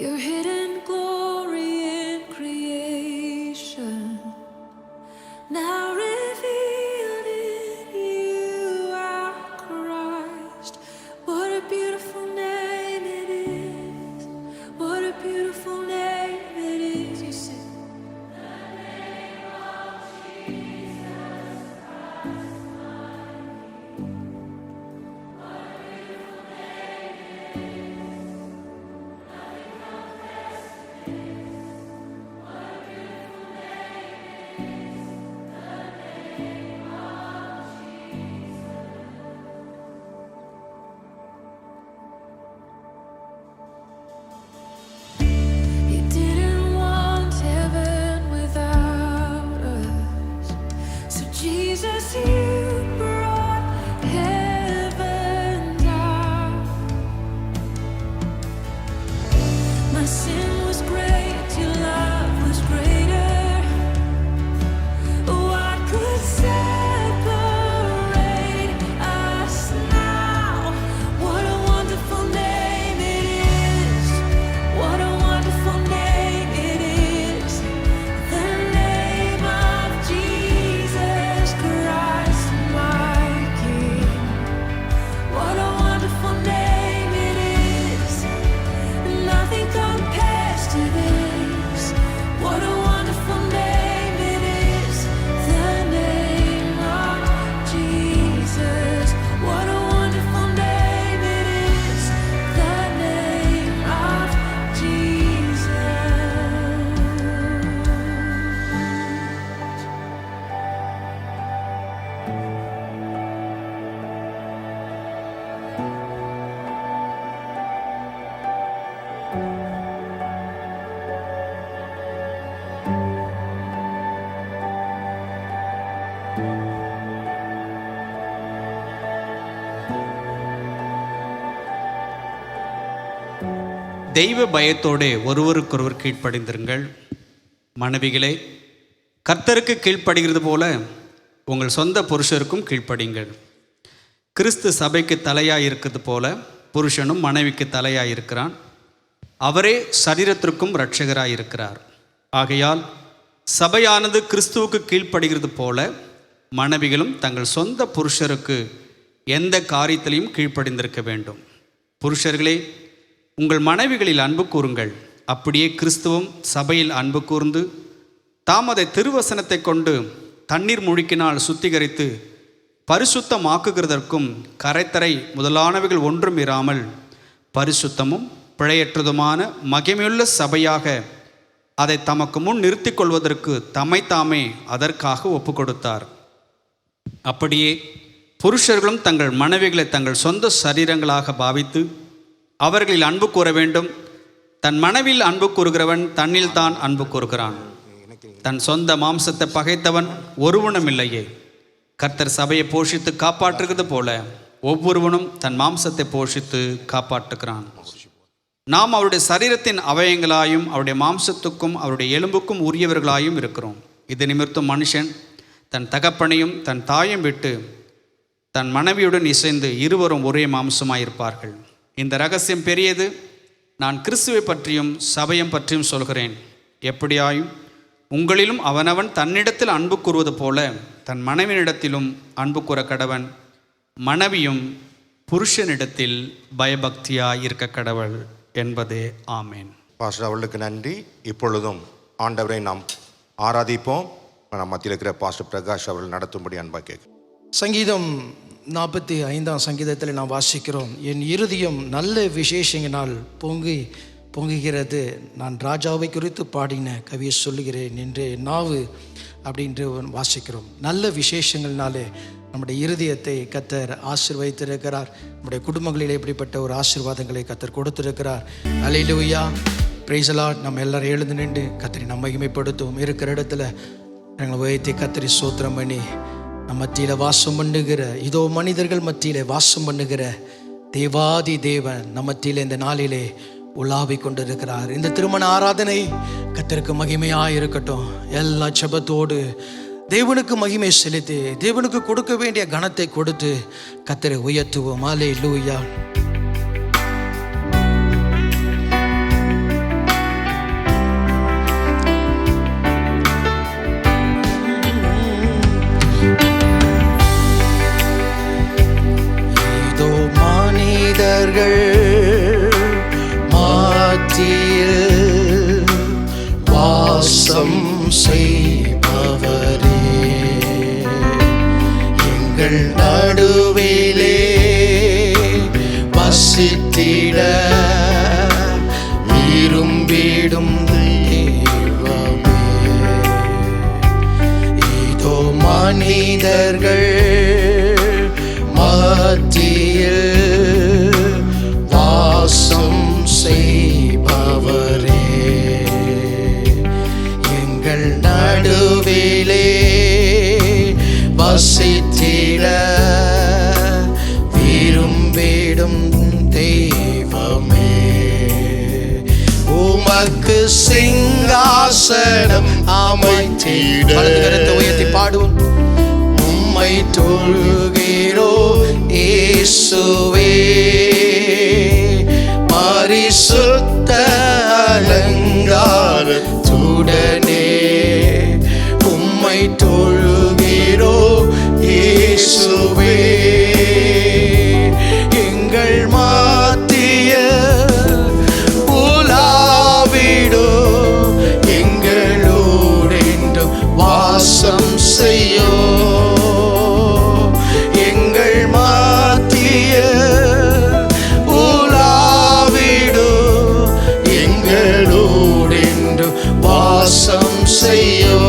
your hidden glory in creation, now revealed in you, our Christ. What a beautiful name it is. What a beautiful name it is. You sing. You didn't want heaven without us, so Jesus, you brought heaven down. My sin was great, your love was greater. What could separate us now? What a wonderful name it is. What a wonderful name it is. The name of Jesus Christ, my King. What a wonderful name it is. Nothing compares to this. What a wonderful name it is. The name of Jesus. What a wonderful name it is. The name of Jesus. தெய்வ பயத்தோடே ஒருவருக்கொருவர் கீழ்ப்படிந்திருங்கள். மனைவிகளே, கர்த்தருக்கு கீழ்ப்படுகிறது போல உங்கள் சொந்த புருஷருக்கும் கீழ்ப்படிங்கள். கிறிஸ்து சபைக்கு தலையாய் இருக்கிறது போல புருஷனும் மனைவிக்கு தலையாய் இருக்கிறான். அவரே சரீரத்திற்கும் இரட்சகராய் இருக்கிறார். ஆகையால் சபையானது கிறிஸ்துவுக்கு கீழ்ப்படுகிறது போல மனைவிகளும் தங்கள் சொந்த புருஷருக்கு எந்த காரியத்திலையும் கீழ்ப்படிந்திருக்க வேண்டும். புருஷர்களே, உங்கள் மனைவிகளில் அன்பு கூறுங்கள். அப்படியே கிறிஸ்துவும் சபையில் அன்பு கூர்ந்து தாம் அதை திருவசனத்தை கொண்டு தண்ணீர் முழுக்கினால் சுத்திகரித்து பரிசுத்தமாக்குகிறதற்கும் கரைத்தரை முதலானவைகள் ஒன்றும் இராமல் பரிசுத்தமும் பிழையற்றதுமான மகிமையுள்ள சபையாக அதை தமக்கு முன் நிறுத்தி கொள்வதற்கு தம்மைத்தாமே அதற்காக ஒப்பு கொடுத்தார். அப்படியே புருஷர்களும் தங்கள் மனைவிகளை தங்கள் சொந்த சரீரங்களாக பாவித்து அவர்களில் அன்பு கூற வேண்டும். தன் மனைவியில் அன்பு கூறுகிறவன் தன்னில் தான் அன்பு கூறுகிறான். தன் சொந்த மாம்சத்தை பகைத்தவன் ஒருவனும் இல்லையே. கர்த்தர் சபையை போஷித்து காப்பாற்றுகிறது போல ஒவ்வொருவனும் தன் மாம்சத்தை போஷித்து காப்பாற்றுகிறான். நாம் அவருடைய சரீரத்தின் அவயங்களாயும் அவருடைய மாம்சத்துக்கும் அவருடைய எலும்புக்கும் உரியவர்களாயும் இருக்கிறோம். இது நிமித்தம் மனுஷன் தன் தகப்பனையும் தன் தாயும் விட்டு தன் மனைவியுடன் இசைந்து இருவரும் ஒரே மாம்சமாயிருப்பார்கள். இந்த ரகசியம் பெரியது. நான் கிறிஸ்துவை பற்றியும் சபையம் பற்றியும் சொல்கிறேன். எப்படியாயும் உங்களிலும் அவனவன் தன்னிடத்தில் அன்பு கூறுவது போல தன் மனைவியிடத்திலும் அன்பு கூற கடவன். மனைவியும் புருஷனிடத்தில் பயபக்தியாய் இருக்க கடவுள் என்பதே ஆமேன். பாஸ்டர் அவர்களுக்கு நன்றி. இப்பொழுதும் ஆண்டவரை நாம் ஆராதிப்போம். நம்ம மத்தியில் இருக்கிற பாஸ்டர் பிரகாஷ் அவர்கள் நடத்தும்படி அன்பா கேட்க. சங்கீதம் 45 சங்கீதத்தில் நாம் வாசிக்கிறோம், என் இருதயம் நல்ல விசேஷங்களால் பொங்குகிறது, நான் ராஜாவை குறித்து பாடின கவியை சொல்லுகிறேன் என்று நாவு அப்படின்று வாசிக்கிறோம். நல்ல விசேஷங்கள்னாலே நம்முடைய இருதயத்தை கர்த்தர் ஆசீர்வதித்திருக்கிறார். நம்முடைய குடும்பங்களில் எப்படிப்பட்ட ஒரு ஆசீர்வாதங்களை கர்த்தர் கொடுத்திருக்கிறார். அல்லேலூயா, பிரைஸ் தி லார்ட். நம்ம எல்லாரும் எழுந்து நின்று கர்த்தரை நம்ம மகிமைப்படுத்துவோம். இருக்கிற இடத்துல எங்களை உயர்த்தி கர்த்தரை ஸ்தோத்திரம் பண்ணி நம்ம மத்தியில் வாசம் பண்ணுகிற, இதோ மனிதர்கள் மத்தியில் வாசம் பண்ணுகிற தேவாதி தேவன் நம்ம மத்தியில் இந்த நாளிலே உலாவி கொண்டிருக்கிறார். இந்த திருமண ஆராதனை கர்த்தருக்கு மகிமையாக இருக்கட்டும். எல்லா ஜெபத்தோடு தேவனுக்கு மகிமை செலுத்தி தேவனுக்கு கொடுக்க வேண்டிய கனத்தை கொடுத்து கர்த்தரை உயர்த்துவோம். அல்லேலூயா. இதோ மனிதர்கள் மத்தியில் வாசம் செய்பவரே, எங்கள் நடுவிலே வசித்திட விரும்பிடும் தெய்வமே. இதோ மனிதர்கள் மத்தியில் வாசம் செய்பவரே, எங்கள் நடுவிலே வசித்திட விரும்பிடும் தெய்வமே. உமக்கு சிங்காசனம் அமைத்திட, கரத்தை உயர்த்தி பாடுவோம். உம்மை தொழுகிறோ இயேசுவே, பரிசுத்த அலங்காரத்துடனே உம்மை தொழுகிறோ இயேசுவே, எங்கள் மத்திய உலாவிடோ, எங்களோடென்றும் வாசம் செய்யோ, எங்கள் மத்திய உலாவிடோ, எங்களோடென்றும் வாசம் செய்யோ.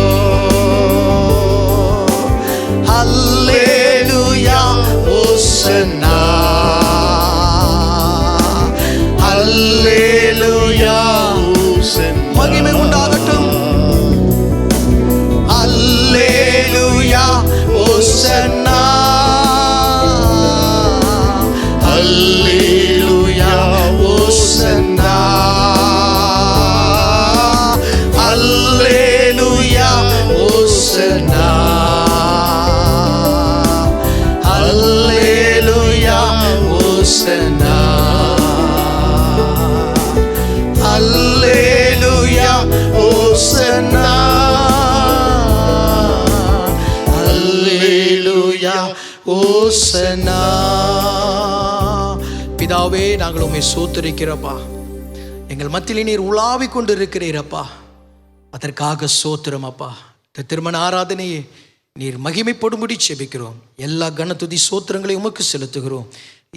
அல்லேலூயா ஓசன்னா, அல்லேலூயா ஓசன்னா, மகிமை உண்டாகட்டும். அல்லேலூயா ஓசன்னா, அல்லேலூயா ஓசன்னா, அல்லேலூயா ஓசன்னா, அல்லேலூயா ஓசன்னா, அல்லேலூயா ஓசன்னா, அல்லேலூயா ஓசன்னா. பிதாவே, நாங்கள் உம்மை ஸ்தோத்திரிக்கிறோப்பா. எங்கள் மத்தியிலே நீர் உலாவிக் கொண்டு இருக்கிறீரப்பா, அதற்காக ஸ்தோத்திரம் அப்பா. இந்த திருமண ஆராதனையை நீர் மகிமைப்படும்படி ஜெபிக்கிறோம். எல்லா கனத்துதி ஸ்தோத்திரங்களையும் உமக்கு செலுத்துகிறோம்.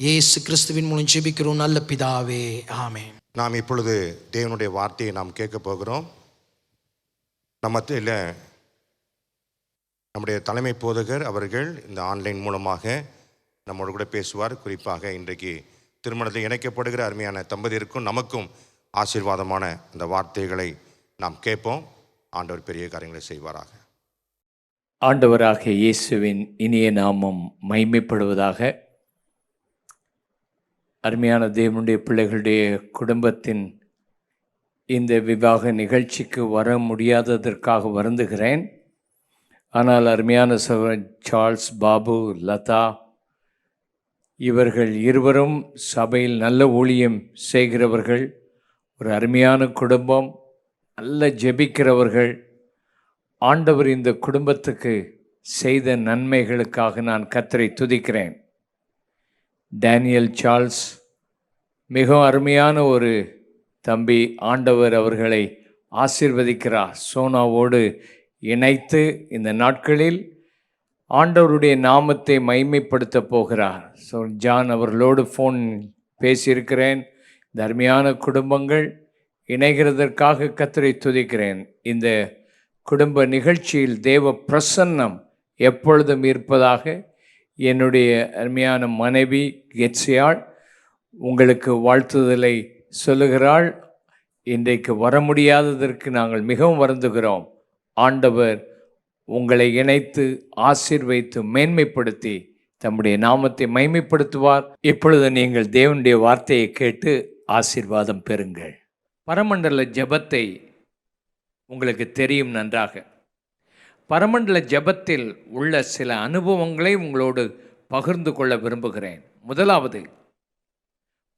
இயேசு கிறிஸ்துவின் மூலம் ஜெபிக்கிறோம் நல்ல பிதாவே, ஆமென். நாம் இப்பொழுது தேவனுடைய வார்த்தையை நாம் கேட்க போகிறோம். நம்மத்தில் நம்முடைய தலைமை போதகர் அவர்கள் இந்த ஆன்லைன் மூலமாக நம்மோடு கூட பேசுவார். குறிப்பாக இன்றைக்கு திருமணத்தில் இணைக்கப்படுகிற அருமையான தம்பதியருக்கும் நமக்கும் ஆசீர்வாதமான இந்த வார்த்தைகளை நாம் கேட்போம். ஆண்டவர் பெரிய காரியங்களை செய்வாராக. ஆண்டவராக இயேசுவின் இனிய நாமம் மகிமைப்படுவதாக. அருமையான தேவனுடைய பிள்ளைகளுடைய குடும்பத்தின் இந்த விவாக நிகழ்ச்சிக்கு வர முடியாததற்காக வருந்துகிறேன். ஆனால் அருமையான சகோதரன் சார்ல்ஸ், பாபு, லதா இவர்கள் இருவரும் சபையில் நல்ல ஊழியம் செய்கிறவர்கள், ஒரு அருமையான குடும்பம், நல்ல ஜெபிக்கிறவர்கள். ஆண்டவர் இந்த குடும்பத்துக்கு செய்த நன்மைகளுக்காக நான் கர்த்தரை துதிக்கிறேன். டேனியல் சார்ல்ஸ் மிகவும் அருமையான ஒரு தம்பி. ஆண்டவர் அவர்களை ஆசீர்வதிக்கிறார். சோனாவோடு இணைத்து இந்த நாட்களில் ஆண்டவருடைய நாமத்தை மகிமைப்படுத்த போகிறார். ஸோ ஜான் அவர்களோடு ஃபோன் பேசியிருக்கிறேன். இந்த அருமையான குடும்பங்கள் இணைகிறதற்காக கர்த்தரை துதிக்கிறேன். இந்த குடும்ப நிகழ்ச்சியில் தேவ பிரசன்னம் எப்பொழுதும் இருப்பதாக என்னுடைய அருமையான மனைவி கெட்சியாள் உங்களுக்கு வாழ்த்துதலை சொல்லுகிறாள். இன்றைக்கு வர முடியாததற்கு நாங்கள் மிகவும் வருந்துகிறோம். ஆண்டவர் உங்களை இணைத்து ஆசீர்வைத்து மேன்மைப்படுத்தி தம்முடைய நாமத்தை மகிமைப்படுத்துவார். இப்பொழுது நீங்கள் தேவனுடைய வார்த்தையை கேட்டு ஆசீர்வாதம் பெறுங்கள். பரமண்டல ஜெபத்தை உங்களுக்கு தெரியும் நன்றாக. பரமண்டல ஜெபத்தில் உள்ள சில அனுபவங்களை உங்களோடு பகிர்ந்து கொள்ள விரும்புகிறேன். முதலாவது,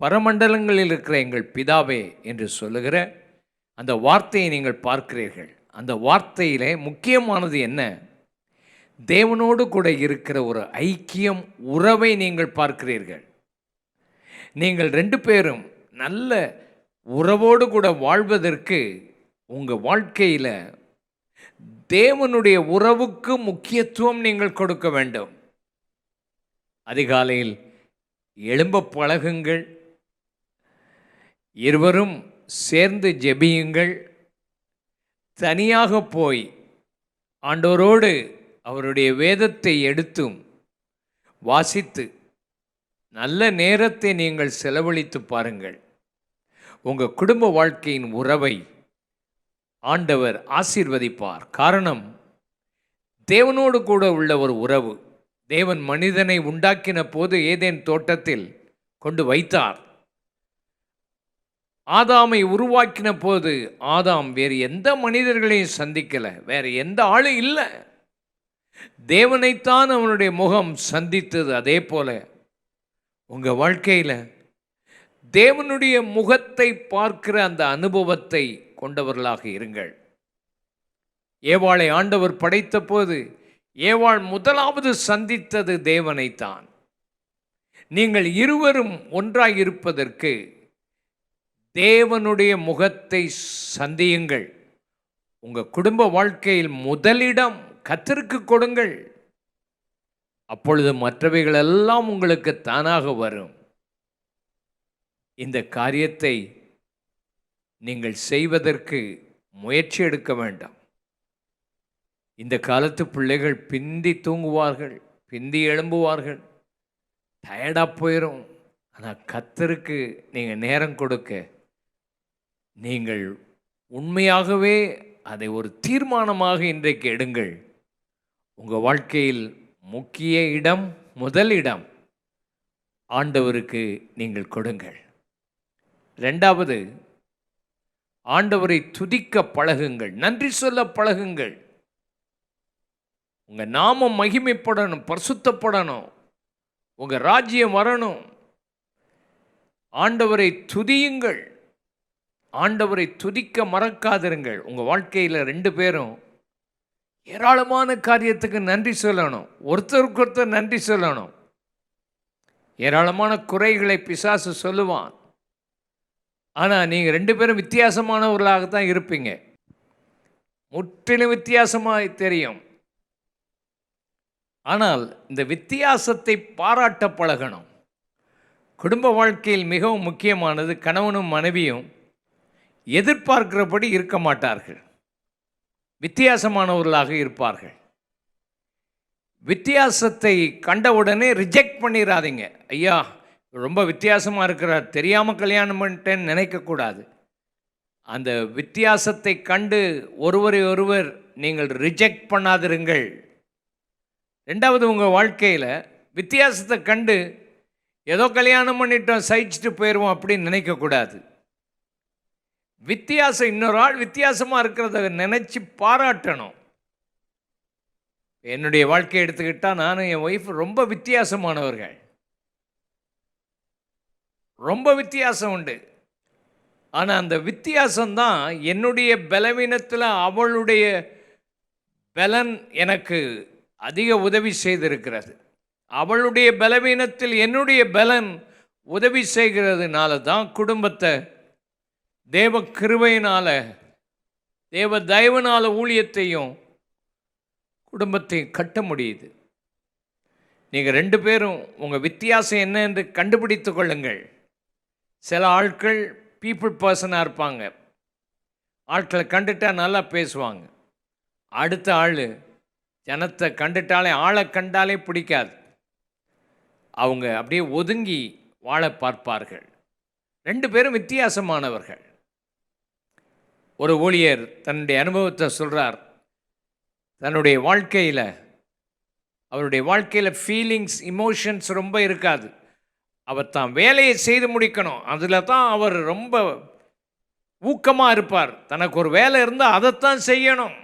பரமண்டலங்களில் இருக்கிற எங்கள் பிதாவே என்று சொல்லுகிற அந்த வார்த்தையை நீங்கள் பார்க்கிறீர்கள். அந்த வார்த்தையிலே முக்கியமானது என்ன? தேவனோடு கூட இருக்கிற ஒரு ஐக்கியம், உறவை நீங்கள் பார்க்கிறீர்கள். நீங்கள் 2 பேரும் நல்ல உறவோடு கூட வாழ்வதற்கு உங்கள் வாழ்க்கையில் தேவனுடைய உறவுக்கு முக்கியத்துவம் நீங்கள் கொடுக்க வேண்டும். அதிகாலையில் எழும்ப பழகுங்கள், இருவரும் சேர்ந்து ஜெபியுங்கள். தனியாக போய் ஆண்டவரோடு அவருடைய வேதத்தை எடுத்தும் வாசித்து நல்ல நேரத்தை நீங்கள் செலவழித்து பாருங்கள். உங்கள் குடும்ப வாழ்க்கையின் உறவை ஆண்டவர் ஆசீர்வதிப்பார். காரணம், தேவனோடு கூட உள்ள ஒரு உறவு. தேவன் மனிதனை உண்டாக்கின போது ஏதேன் தோட்டத்தில் கொண்டு வைத்தார். ஆதாமை உருவாக்கின போது ஆதாம் வேறு எந்த மனிதர்களையும் சந்திக்கலை, வேறு எந்த ஆளும் இல்லை, தேவனைத்தான் அவனுடைய முகம் சந்தித்தது. அதே போல உங்கள் வாழ்க்கையில் தேவனுடைய முகத்தை பார்க்கிற அந்த அனுபவத்தை கொண்டவர்களாக இருங்கள். ஏவாளை ஆண்டவர் படைத்த போது ஏவாள் முதலாவது சந்தித்தது தேவனைத்தான். நீங்கள் இருவரும் ஒன்றாய் இருப்பதற்கு தேவனுடைய முகத்தை சந்தியுங்கள். உங்கள் குடும்ப வாழ்க்கையில் முதலிடம் கர்த்தருக்கு கொடுங்கள். அப்பொழுது மற்றவைகளெல்லாம் உங்களுக்கு தானாக வரும். இந்த காரியத்தை நீங்கள் செய்வதற்கு முயற்சி எடுக்க வேண்டாம். இந்த காலத்து பிள்ளைகள் பிந்தி தூங்குவார்கள், பிந்தி எழும்புவார்கள், டயர்டாக போயிடும். ஆனால் கர்த்தருக்கு நீங்கள் நேரம் கொடுக்க நீங்கள் உண்மையாகவே அதை ஒரு தீர்மானமாக இன்றைக்கு எடுங்கள். உங்கள் வாழ்க்கையில் முக்கிய இடம், முதலிடம் ஆண்டவருக்கு நீங்கள் கொடுங்கள். 2வது, ஆண்டவரை துதிக்க பழகுங்கள், நன்றி சொல்ல பழகுங்கள். உங்கள் நாமம் மகிமைப்படணும், பரிசுத்தப்படணும், உங்கள் ராஜ்யம் வரணும். ஆண்டவரை துதியுங்கள், ஆண்டவரை துதிக்க மறக்காதிருங்கள். உங்கள் வாழ்க்கையில் 2 பேரும் ஏராளமான காரியத்துக்கு நன்றி சொல்லணும், ஒருத்தருக்கு ஒருத்தர் நன்றி சொல்லணும். ஏராளமான குறைகளை பிசாசு சொல்லுவான். ஆனால் நீங்கள் 2 பேரும் வித்தியாசமானவர்களாகத்தான் இருப்பீங்க, முற்றிலும் வித்தியாசமாக தெரியும். ஆனால் இந்த வித்தியாசத்தை பாராட்ட பழகணும். குடும்ப வாழ்க்கையில் மிகவும் முக்கியமானது, கணவனும் மனைவியும் எதிர்பார்க்கிறபடி இருக்க மாட்டார்கள், வித்தியாசமானவர்களாக இருப்பார்கள். வித்தியாசத்தை கண்டவுடனே ரிஜெக்ட் பண்ணிடாதீங்க. ஐயா ரொம்ப வித்தியாசமாக இருக்கிறார், தெரியாமல் கல்யாணம் பண்ணிட்டேன்னு நினைக்கக்கூடாது. அந்த வித்தியாசத்தை கண்டு ஒருவரை ஒருவர் நீங்கள் ரிஜெக்ட் பண்ணாதிருங்கள். 2வது, உங்கள் வாழ்க்கையில் வித்தியாசத்தை கண்டு ஏதோ கல்யாணம் பண்ணிட்டோம் சகிச்சுட்டு போயிடுவோம் அப்படின்னு நினைக்கக்கூடாது. வித்தியாசம், இன்னொரு ஆள் வித்தியாசமாக இருக்கிறத நினச்சி பாராட்டணும். என்னுடைய வாழ்க்கையை எடுத்துக்கிட்டால் நானும் என் ஒய்ஃப் ரொம்ப வித்தியாசமானவர்கள், ரொம்ப வித்தியாசம் உண்டு. ஆனால் அந்த வித்தியாசம்தான் என்னுடைய பலவீனத்தில் அவளுடைய பலன் எனக்கு அதிக உதவி செய்திருக்கிறது. அவளுடைய பலவீனத்தில் என்னுடைய பலன் உதவி செய்கிறதுனால தான் குடும்பத்தை தேவ கிருபையினால், தேவ தயவுனால ஊழியத்தையும் குடும்பத்தையும் கட்ட முடியுது. நீங்கள் 2 பேரும் உங்கள் வித்தியாசம் என்ன என்று கண்டுபிடித்து கொள்ளுங்கள். சில ஆட்கள் பீப்புள் பர்சனாக இருப்பாங்க, ஆட்களை கண்டுட்டால் நல்லா பேசுவாங்க. அடுத்த ஆள் ஜனத்தை கண்டுட்டாலே, ஆளை கண்டாலே பிடிக்காது, அவங்க அப்படியே ஒதுங்கி வாழ பார்ப்பார்கள். 2 பேரும் வித்தியாசமானவர்கள். ஒரு ஊழியர் தன்னுடைய அனுபவத்தை சொல்கிறார். தன்னுடைய வாழ்க்கையில், அவருடைய வாழ்க்கையில் ஃபீலிங்ஸ், இமோஷன்ஸ் ரொம்ப இருக்காது. அவர் தான் வேலையை செய்து முடிக்கணும், அதில் தான் அவர் ரொம்ப ஊக்கமாக இருப்பார். தனக்கு ஒரு வேலை இருந்தால் அதைத்தான் செய்யணும்,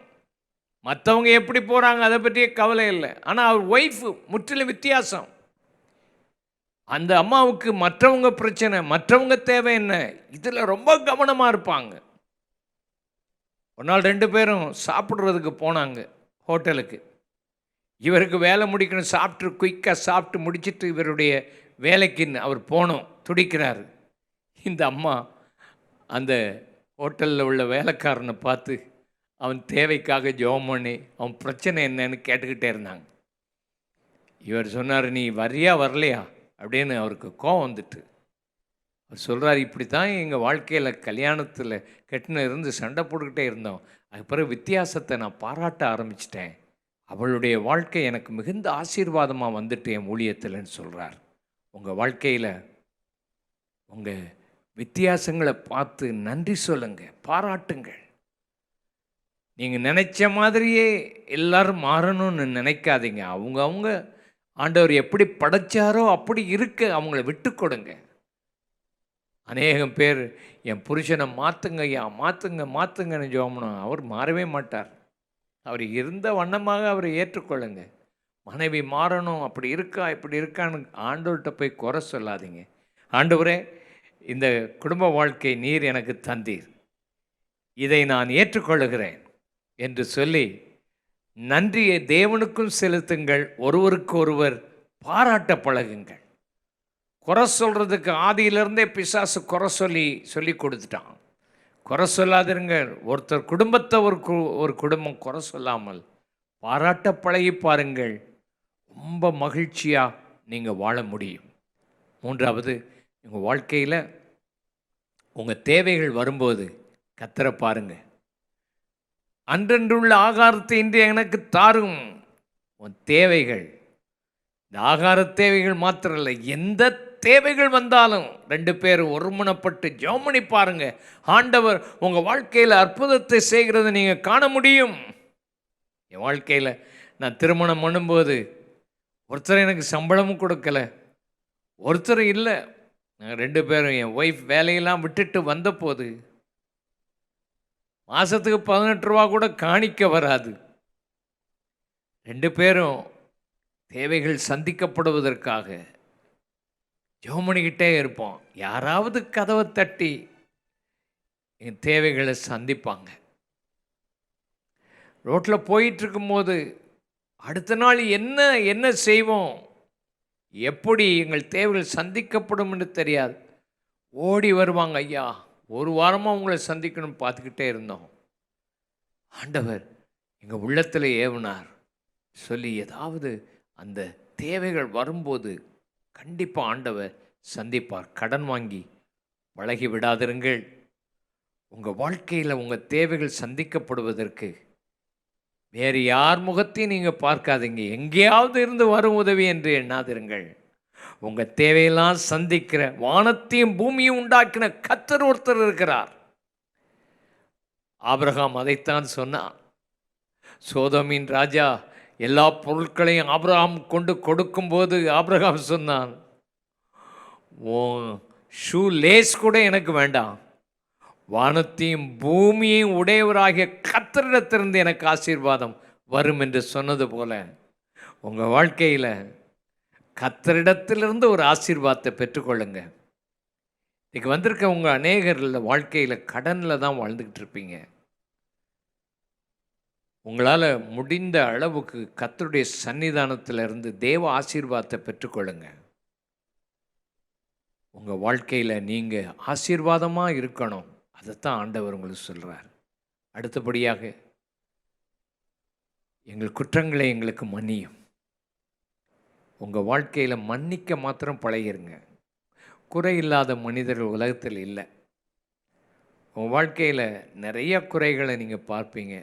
மற்றவங்க எப்படி போகிறாங்க அதை பற்றியே கவலை இல்லை. ஆனால் அவர் ஒய்ஃபு முற்றிலும் வித்தியாசம். அந்த அம்மாவுக்கு மற்றவங்க பிரச்சனை, மற்றவங்க தேவை என்ன, இதில் ரொம்ப கவனமாக இருப்பாங்க. ஒரு நாள் 2 பேரும் சாப்பிட்றதுக்கு போனாங்க ஹோட்டலுக்கு. இவருக்கு வேலை முடிக்கணும், சாப்பிட்டு குயிக்காக சாப்பிட்டு முடிச்சுட்டு இவருடைய வேலைக்கு அவர் போனோம் துடிக்கிறாரு. இந்த அம்மா அந்த ஹோட்டலில் உள்ள வேலைக்காரனை பார்த்து அவன் தேவைக்காக ஜெபம் பண்ணி அவன் பிரச்சனை என்னன்னு கேட்டுக்கிட்டே இருந்தாங்க. இவர் சொன்னார், நீ வரியா வரலையா அப்படின்னு அவருக்கு கோவம் வந்துட்டு அவர் சொல்கிறார், இப்படி தான் எங்கள் வாழ்க்கையில் கல்யாணத்தில் கெட்டின இருந்து சண்டை போட்டுக்கிட்டே இருந்தோம். அதுக்கு பிறகு வித்தியாசத்தை நான் பாராட்ட ஆரம்பிச்சிட்டேன். அவளுடைய வாழ்க்கை எனக்கு மிகுந்த ஆசீர்வாதமாக வந்துட்டு என் ஊழியத்தில்னு சொல்கிறார். உங்கள் வாழ்க்கையில் உங்கள் வித்தியாசங்களை பார்த்து நன்றி சொல்லுங்க, பாராட்டுங்கள். நீங்கள் நினைச்ச மாதிரியே எல்லாரும் மாறணும்னு நினைக்காதீங்க. அவங்க ஆண்டவர் எப்படி படைச்சாரோ அப்படி இருக்க அவங்கள விட்டு கொடுங்க. அநேகம் பேர் என் புருஷனை மாற்றுங்க ஐயா, மாற்றுங்கன்னு ஜோமனும் அவர் மாறவே மாட்டார். அவர் இருந்த வண்ணமாக அவரை ஏற்றுக்கொள்ளுங்க. மனைவி மாறணும், அப்படி இருக்கா இப்படி இருக்கான்னு ஆண்டவர்கிட்ட போய் குறை சொல்லாதீங்க. ஆண்டவரே, இந்த குடும்ப வாழ்க்கை நீர் எனக்கு தந்தீர், இதை நான் ஏற்றுக்கொள்ளுகிறேன் என்று சொல்லி நன்றியை தேவனுக்கும் செலுத்துங்கள். ஒருவருக்கு ஒருவர் பாராட்ட பழகுங்கள். குறை சொல்கிறதுக்கு ஆதியிலிருந்தே பிசாசு குறை சொல்லி கொடுத்துட்டான். குறை சொல்லாதிருங்க. ஒருத்தர் குடும்பத்தை ஒரு குடும்பம் குறை சொல்லாமல் பாராட்ட பழகி பாருங்கள். ரொம்ப மகிழ்ச்சியாக நீங்கள் வாழ முடியும். மூன்றாவது, உங்கள் வாழ்க்கையில் உங்கள் தேவைகள் வரும்போது கர்த்தரை பாருங்க. அன்றன்றுள்ள ஆகாரத்தை இன்று எனக்கு தாரும். உன் தேவைகள், இந்த ஆகார தேவைகள் மாத்திரம் இல்லை, எந்த தேவைகள் வந்தாலும் 2 பேரும் ஒருமனப்பட்டு ஜெபம் பண்ணி பாருங்க. ஆண்டவர் உங்கள் வாழ்க்கையில் அற்புதத்தை செய்கிறத நீங்கள் காண முடியும். என் வாழ்க்கையில் நான் திருமணம் பண்ணும்போது ஒருத்தர் எனக்கு சம்பளமும் கொடுக்கல, ஒருத்தர் இல்லை. நாங்கள் 2 பேரும், என் ஒய்ஃப் வேலையெல்லாம் விட்டுட்டு வந்தபோது மாதத்துக்கு 18 ரூபா கூட காணிக்க வராது. 2 பேரும் தேவைகள் சந்திக்கப்படுவதற்காக ஜெபம் பண்ணிக்கிட்டே இருப்போம். யாராவது கதவை தட்டி என் தேவைகளை சந்திப்பாங்க. ரோட்டில் போயிட்டுருக்கும்போது அடுத்த நாள் என்ன செய்வோம், எப்படி எங்கள் தேவைகள் சந்திக்கப்படும் என்று தெரியாது. ஓடி வருவாங்க, ஐயா 1 வாரமாக உங்களை சந்திக்கணும்னு பார்த்துக்கிட்டே இருந்தோம். ஆண்டவர் எங்கள் உள்ளத்தில் ஏவினார் சொல்லி ஏதாவது அந்த தேவைகள் வரும்போது கண்டிப்பாக ஆண்டவர் சந்திப்பார். கடன் வாங்கி பழகி விடாதிருங்கள். உங்கள் வாழ்க்கையில் உங்கள் தேவைகள் சந்திக்கப்படுவதற்கு வேறு யார் முகத்தையும் நீங்கள் பார்க்காதீங்க. எங்கேயாவது இருந்து வரும் உதவி என்று எண்ணாதிருங்கள். உங்கள் தேவையெல்லாம் சந்திக்கிற, வானத்தையும் பூமியும் உண்டாக்கின கர்த்தர் ஒருத்தர் இருக்கிறார். ஆபிரகாம் அதைத்தான் சொன்னான். சோதோமின் ராஜா எல்லா பொருட்களையும் ஆபிரகாம் கொண்டு கொடுக்கும்போது ஆபிரகாம் சொன்னான், ஷூ லேஸ் கூட எனக்கு வேண்டாம், வானத்தையும் பூமியையும் உடையவராகிய கர்த்தரிடத்திலிருந்து எனக்கு ஆசீர்வாதம் வரும் என்று சொன்னது போல உங்கள் வாழ்க்கையில் கர்த்தரிடத்திலிருந்து ஒரு ஆசீர்வாதத்தை பெற்றுக்கொள்ளுங்க. இன்றைக்கி வந்திருக்க உங்கள் அநேகர் வாழ்க்கையில் கடனில் தான் வாழ்ந்துக்கிட்டு இருப்பீங்க. உங்களால் முடிந்த அளவுக்கு கர்த்தருடைய சன்னிதானத்திலிருந்து தேவ ஆசீர்வாதத்தை பெற்றுக்கொள்ளுங்க. உங்கள் வாழ்க்கையில் நீங்கள் ஆசீர்வாதமாக இருக்கணும். அதைத்தான் ஆண்டவர் உங்களுக்கு சொல்கிறார். அடுத்தபடியாக, எங்கள் குற்றங்களை எங்களுக்கு மன்னியும். உங்கள் வாழ்க்கையில் மன்னிக்க மாத்திரம் பழகிருங்க. குறை இல்லாத மனிதர்கள் உலகத்தில் இல்லை. உங்கள் வாழ்க்கையில் நிறைய குறைகளை நீங்கள் பார்ப்பீங்க.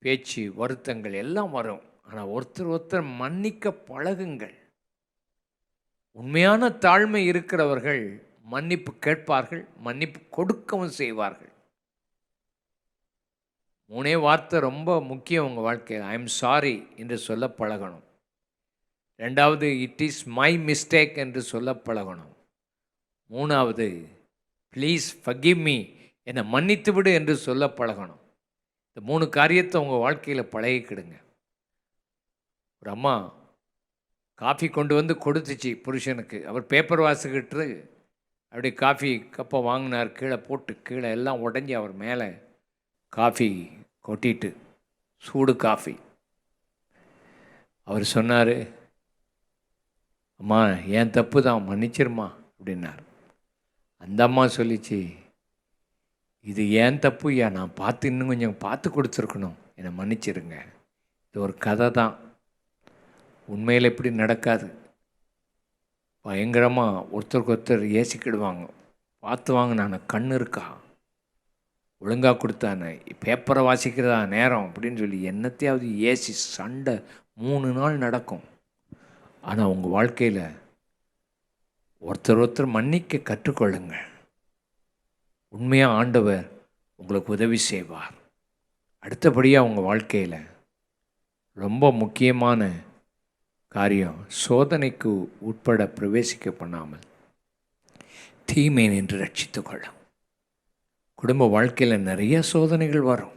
பேச்சு, வருத்தங்கள் எல்லாம் வரும். ஆனால் ஒருத்தர் மன்னிக்க பழகுங்கள். உண்மையான தாழ்மை இருக்கிறவர்கள் மன்னிப்பு கேட்பார்கள், மன்னிப்பு கொடுக்கவும் செய்வார்கள். 3 வார்த்தை ரொம்ப முக்கியம் உங்கள் வாழ்க்கையில். ஐ எம் சாரி என்று சொல்ல பழகணும். 2வது, இட் இஸ் மை மிஸ்டேக் என்று சொல்ல பழகணும். 3வது, ப்ளீஸ் ஃபர்கிவ் மீ, என்னை மன்னித்து விடு என்று சொல்ல பழகணும். இந்த 3 காரியத்தை உங்கள் வாழ்க்கையில் பழகிக்கிடுங்க. ஒரு அம்மா காஃபி கொண்டு வந்து கொடுத்துச்சு புருஷனுக்கு. அவர் பேப்பர் வாசிக்கிட்டு அப்படியே காஃபி கப்பை வாங்கினார். கீழே எல்லாம் உடஞ்சி அவர் மேலே காஃபி கொட்டிட்டு, சூடு காஃபி. அவர் சொன்னார், அம்மா என் தப்பு தான், மன்னிச்சிருமா அப்படின்னார். அந்த அம்மா சொல்லிச்சு, இது ஏன் தப்பு ஐயா, நான் பார்த்து இன்னும் கொஞ்சம் பார்த்து கொடுத்துருக்கணும், என்னை மன்னிச்சிருங்க. இது ஒரு கதை தான், உண்மையில் இப்படி நடக்காது. பயங்கரமாக ஒருத்தருக்கு ஒருத்தர் ஏசிக்கிடுவாங்க. பார்த்து வாங்க, நான் கண்ணு இருக்கா, ஒழுங்காக கொடுத்தானே, பேப்பரை வாசிக்கிறதா நேரம் அப்படின்னு சொல்லி என்னத்தையாவது ஏசி சண்டை 3 நாள் நடக்கும். ஆனால் உங்கள் வாழ்க்கையில் ஒருத்தர் ஒருத்தர் மன்னிக்க கற்றுக்கொள்ளுங்க. உண்மையாக ஆண்டவர் உங்களுக்கு உதவி செய்வார். அடுத்தபடியாக உங்கள் வாழ்க்கையில் ரொம்ப முக்கியமான காரியம், சோதனைக்கு உட்பட பிரவேசிக்க பண்ணாமல் தீமை நின்று ரட்சித்து கொள்ளும். குடும்ப வாழ்க்கையில் நிறைய சோதனைகள் வரும்.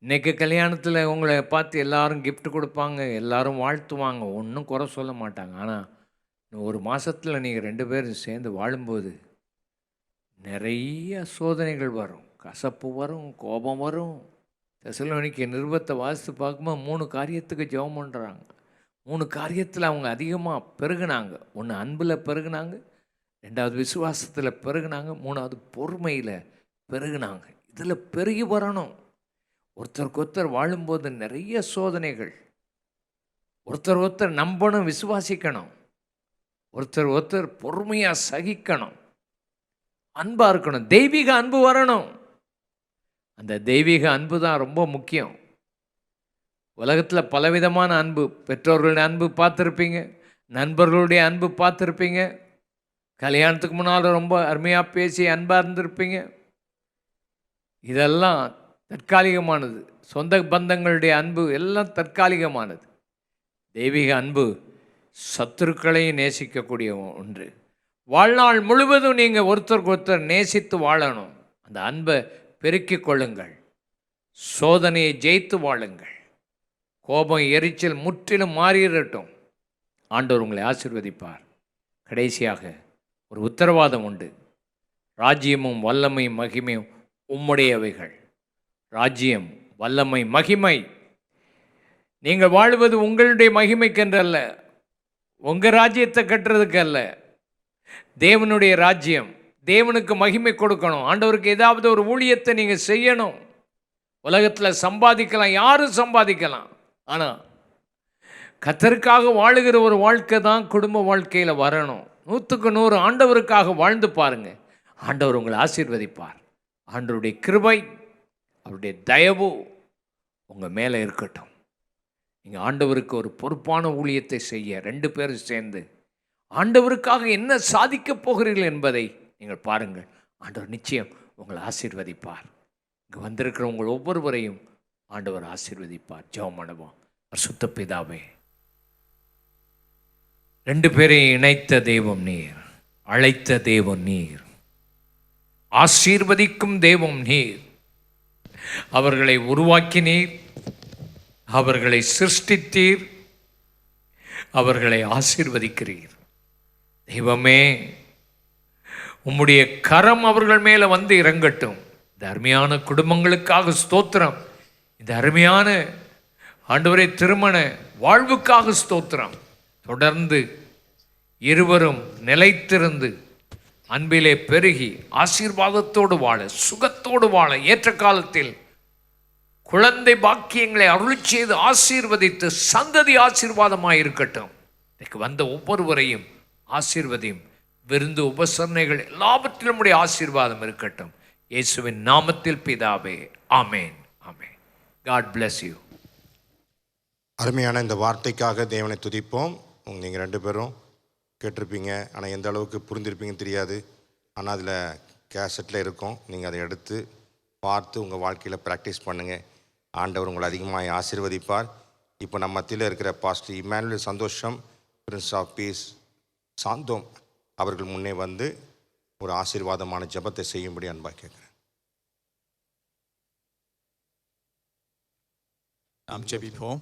இன்றைக்கி கல்யாணத்தில் உங்களை பார்த்து எல்லாரும் gift கொடுப்பாங்க, எல்லாரும் வாழ்த்துவாங்க, ஒன்றும் குறை சொல்ல மாட்டாங்க. ஆனால் ஒரு மாதத்தில் நீங்கள் 2 பேரும் சேர்ந்து வாழும்போது நிறைய சோதனைகள் வரும், கசப்பு வரும், கோபம் வரும். தெசலோனிக்கே நிருபத்தை வாசித்து பார்க்கும்போது 3 காரியத்துக்கு ஜெபம் பண்ணுறாங்க. 3 காரியத்தில் அவங்க அதிகமாக பெருகுனாங்க. ஒன்று அன்பில் பெருகுனாங்க, 2வது விசுவாசத்தில் பெருகுனாங்க, 3வது பொறுமையில் பெருகுனாங்க. இதில் பெருகி வரணும். ஒருத்தருக்கு ஒருத்தர் வாழும்போது நிறைய சோதனைகள். ஒருத்தர் ஒருத்தர் நம்பணும், விசுவாசிக்கணும். ஒருத்தர் ஒருத்தர் பொறுமையாக சகிக்கணும், அன்பாக இருக்கணும், தெய்வீக அன்பு வரணும். அந்த தெய்வீக அன்பு தான் ரொம்ப முக்கியம். உலகத்தில் பலவிதமான அன்பு, பெற்றோர்களுடைய அன்பு பார்த்துருப்பீங்க, நண்பர்களுடைய அன்பு பார்த்துருப்பீங்க, கல்யாணத்துக்கு முன்னால் ரொம்ப அருமையாக பேசி அன்பாக இருந்திருப்பீங்க. இதெல்லாம் தற்காலிகமானது. சொந்த பந்தங்களுடைய அன்பு எல்லாம் தற்காலிகமானது. தெய்வீக அன்பு சத்துருக்களையும் நேசிக்கக்கூடிய ஒன்று. வாழ்நாள் முழுவதும் நீங்கள் ஒருத்தருக்கு ஒருத்தர் நேசித்து வாழணும். அந்த அன்பை பெருக்கிக் கொள்ளுங்கள். சோதனையை ஜெயித்து வாழுங்கள். கோபம், எரிச்சல் முற்றிலும் மாறிடட்டும். ஆண்டவர் உங்களை ஆசீர்வதிப்பார். கடைசியாக ஒரு உத்தரவாதம் உண்டு. ராஜ்யமும் வல்லமையும் மகிமையும் உம்முடையவைகள். ராஜ்யம், வல்லமை, மகிமை. நீங்கள் வாழ்வது உங்களுடைய மகிமைக்கென்றல்ல, உங்கள் ராஜ்யத்தை கட்டுறதுக்கு அல்ல. தேவனுடைய ராஜ்யம், தேவனுக்கு மகிமை கொடுக்கணும். ஆண்டவருக்கு ஏதாவது ஒரு ஊழியத்தை நீங்கள் செய்யணும். உலகத்தில் சம்பாதிக்கலாம், யாரும் சம்பாதிக்கலாம். ஆனால் கர்த்தருக்காக வாழுகிற ஒரு வாழ்க்கை தான் குடும்ப வாழ்க்கையில் வரணும். 100க்கு 100 ஆண்டவருக்காக வாழ்ந்து பாருங்கள். ஆண்டவர் உங்களை ஆசீர்வதிப்பார். ஆண்டவருடைய கிருபை, அவருடைய தயவு உங்கள் மேலே இருக்கட்டும். நீங்கள் ஆண்டவருக்கு ஒரு பொறுப்பான ஊழியத்தை செய்ய 2 பேரும் சேர்ந்து ஆண்டவருக்காக என்ன சாதிக்கப் போகிறீர்கள் என்பதை நீங்கள் பாருங்கள். ஆண்டவர் நிச்சயம் உங்களை ஆசீர்வதிப்பார். இங்கே வந்திருக்கிற உங்கள் ஒவ்வொருவரையும் ஆண்டவர் ஆசீர்வதிப்பார். ஜெபம் பண்ணுவோம். பரிசுத்த பிதாவே, 2 பேரையும் இணைத்த தெய்வம் நீர், அழைத்த தெய்வம் நீர், ஆசீர்வதிக்கும் தெய்வம் நீர். அவர்களை உருவாக்கினீர், அவர்களை சிருஷ்டித்தீர், அவர்களை ஆசீர்வதிக்கிறீர். தெய்வமே, உம்முடைய கரம் அவர்கள் மேலே வந்து இறங்கட்டும். இந்த அருமையான குடும்பங்களுக்காக ஸ்தோத்திரம். இந்த அருமையான ஆண்டவரே திருமண வாழ்வுக்காக ஸ்தோத்திரம். தொடர்ந்து இருவரும் நிலைத்திருந்து அன்பிலே பெருகி ஆசீர்வாதத்தோடு வாழ, சுகத்தோடு வாழ, ஏற்ற காலத்தில் குழந்தை பாக்கியங்களை அருள் செய்து ஆசீர்வதித்து சந்ததி ஆசீர்வாதமாக இருக்கட்டும். இன்னைக்கு வந்த ஒவ்வொருவரையும் ஆசீர்வதியும். விருந்து உபசரணைகள் எல்லாவற்றிலும் உடைய ஆசீர்வாதம் இருக்கட்டும். இயேசுவின் நாமத்தில் பிதாவே, ஆமேன், ஆமேன். God bless you. அருமையான இந்த வார்த்தைக்காக தேவனை துதிப்போம். நீங்கள் 2 பேரும் கேட்டிருப்பீங்க, ஆனால் எந்த அளவுக்கு புரிந்திருப்பீங்கன்னு தெரியாது. ஆனால் அதில் கேசட்டில் இருக்கும். நீங்கள் அதை எடுத்து பார்த்து உங்கள் வாழ்க்கையில் ப்ராக்டிஸ் பண்ணுங்கள். ஆண்டவர் உங்களை அதிகமாக ஆசீர்வதிப்பார். இப்போ நம்ம மத்தியில் இருக்கிற பாஸ்டர் இமானுவேல் சந்தோஷம், பிரின்ஸ் ஆஃப் பீஸ் சாந்தோம் அவர்கள் முன்னே வந்து ஒரு ஆசீர்வாதமான ஜெபத்தை செய்யும்படி அன்பாக கேட்குறேன். நாம் ஜெபிப்போம்.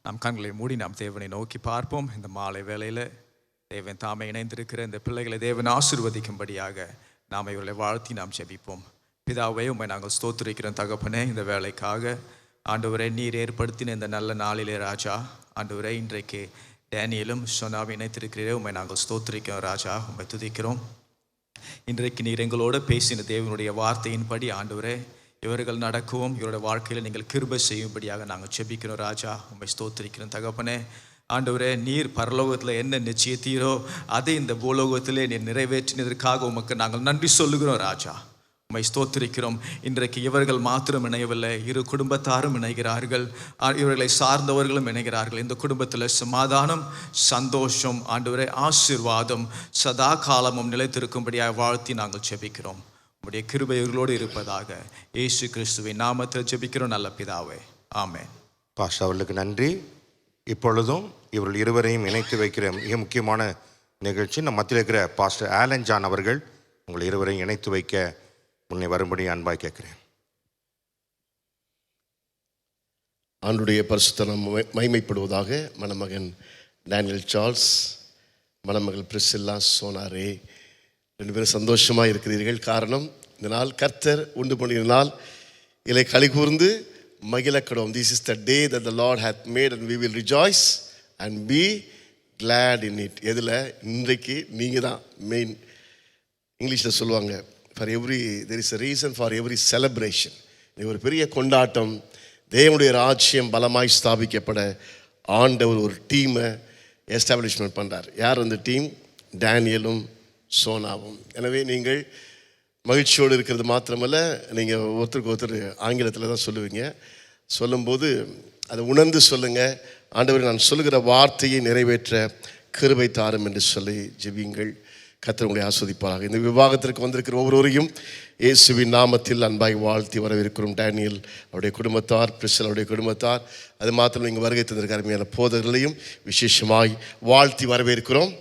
நாம் கண்களை மூடி நாம் தேவனை நோக்கி பார்ப்போம். இந்த மாலை வேளையில் தேவன் தாமே இணைந்திருக்கிற இந்த பிள்ளைகளை தேவன் ஆசீர்வதிக்கும்படியாக நாம் இவர்களை வாழ்த்தி நாம் ஜெபிப்போம். பிதாவே, உம்மை நாங்கள் ஸ்தோத்திரிக்கிறோம் தகப்பனே, இந்த வேலைக்காக. ஆண்டவரே, நீர் ஏற்படுத்தின இந்த நல்ல நாளிலே ராஜா, ஆண்டவரே, இன்றைக்கு டேனியலும் சோனாவை இணைத்திருக்கிறீரே, உம்மை நாங்கள் ஸ்தோத்திரிக்கிறோம் ராஜா, உம்மை துதிக்கிறோம். இன்றைக்கு நீர் எங்களோடு பேசின தேவனுடைய வார்த்தையின்படி ஆண்டவரே, இவர்கள் நடக்கவும் இவருடைய வாழ்க்கையில் நீங்கள் கிருபை செய்யும்படியாக நாங்கள் செபிக்கிறோம் ராஜா, உம்மை ஸ்தோத்திரிக்கிறோம் தகப்பனே. ஆண்டவரே, நீர் பரலோகத்தில் என்ன நிச்சயத்தீரோ அதை இந்த பூலோகத்திலே நீர் நிறைவேற்றினதற்காக உமக்கு நாங்கள் நன்றி சொல்லுகிறோம் ராஜா, உம்மை ஸ்தோத்திரிக்கிறோம். இன்றைக்கு இவர்கள் மாத்திரம் இணையவில்லை, இரு குடும்பத்தாரும் இணைகிறார்கள், இவர்களை சார்ந்தவர்களும் இணைகிறார்கள். இந்த குடும்பத்தில் சமாதானம், சந்தோஷம், ஆண்டவரே, ஆசீர்வாதம் சதா காலமும் நிலைத்திருக்கும்படியாக வாழ்த்தி நாங்கள் ஜெபிக்கிறோம். உம்முடைய கிருபை இவர்களோடு இருப்பதாக இயேசு கிறிஸ்துவின் நாமத்தில் ஜெபிக்கிறோம் நல்ல பிதாவே, ஆமென். பாஸ்டர் அவர்களுக்கு நன்றி. இப்பொழுதும் இவர்கள் இருவரையும் இணைத்து வைக்கிற மிக முக்கியமான நிகழ்ச்சி நம் மத்தியில் இருக்கிற பாஸ்டர் ஆலன் ஜான் அவர்கள் உங்கள் இருவரையும் இணைத்து வைக்க முன்னே வரும்படி அன்பாய் கேட்கிறேன். ஆண்டுடைய பரிசுத்தம் மகிமைப்படுவதாக. மணமகன் டேனியல் சார்ல்ஸ், மணமகள் பிரிசில்லா சோனாரே, ரெண்டு பேரும் சந்தோஷமாக இருக்கிறீர்கள். காரணம், இந்த நாள் கர்த்தர் உண்டு பண்ணின நாள், இலை களி கூர்ந்து மகிழக்கடும். This is the day that the Lord hath made and we will rejoice and be glad in it. எதில்? இன்றைக்கு நீங்கள் தான் மெயின். இங்கிலீஷில் சொல்லுவாங்க, for every there is a reason for every celebration. இது ஒரு பெரிய கொண்டாட்டம். தேவனுடைய ராஜ்யம் பலமாய் ஸ்தாபிக்கப்பட ஆண்டவர் ஒரு டீமை எஸ்டாப்ளிஷ்மெண்ட் பண்ணுறார். யார் அந்த டீம்? டேனியலும் சோனாவும். எனவே நீங்கள் மகிழ்ச்சியோடு இருக்கிறது மாத்திரமல்ல, நீங்கள் ஒருத்தருக்கு ஒருத்தர் ஆங்கிலத்தில் தான் சொல்லுவீங்க. சொல்லும்போது அதை உணர்ந்து சொல்லுங்கள். ஆண்டவர், நான் சொல்லுகிற வார்த்தையை நிறைவேற்ற கிருபை தாரும் என்று சொல்லி ஜெபியுங்கள். கர்த்தர் உங்களை ஆஸ்வதிப்பாராக. இந்த விவாகத்திற்கு வந்திருக்கிற ஒவ்வொருவரையும் இயேசுவின் நாமத்தில் அன்பாய் வாழ்த்தி வரவேற்கிறோம். டேனியல் அவருடைய குடும்பத்தார், பிரிசில் அவருடைய குடும்பத்தார், அது மாத்திரம் இங்கே வருகை தந்திருக்கிற அருமையான போதகர்களையும் விசேஷமாய் வாழ்த்தி வரவேற்கிறோம்.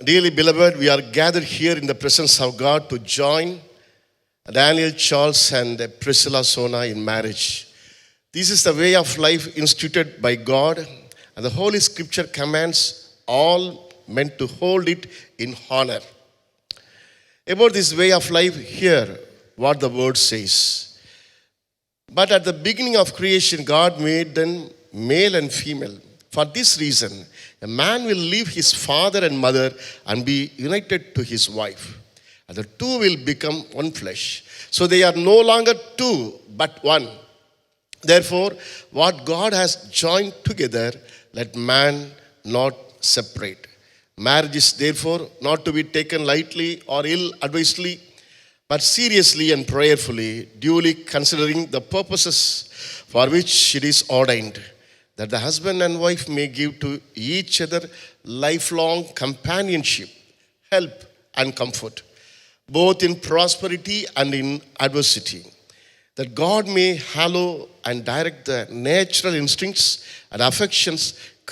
Dearly beloved, we are gathered here in the presence of God to join Daniel Charles and Priscilla Sona in marriage. This is the way of life instituted by God, and the Holy Scripture commands all men to hold it in honor. About this way of life, hear what the word says. But at the beginning of creation, God made them male and female. For this reason, a man will leave his father and mother and be united to his wife, and the two will become one flesh. So they are no longer two, but one. Therefore, what God has joined together, let man not separate. Marriage is therefore not to be taken lightly or ill-advisedly, but seriously and prayerfully, duly considering the purposes for which it is ordained, that the husband and wife may give to each other lifelong companionship, help, and comfort, both in prosperity and in adversity, that God may hallow and direct the natural instincts and affections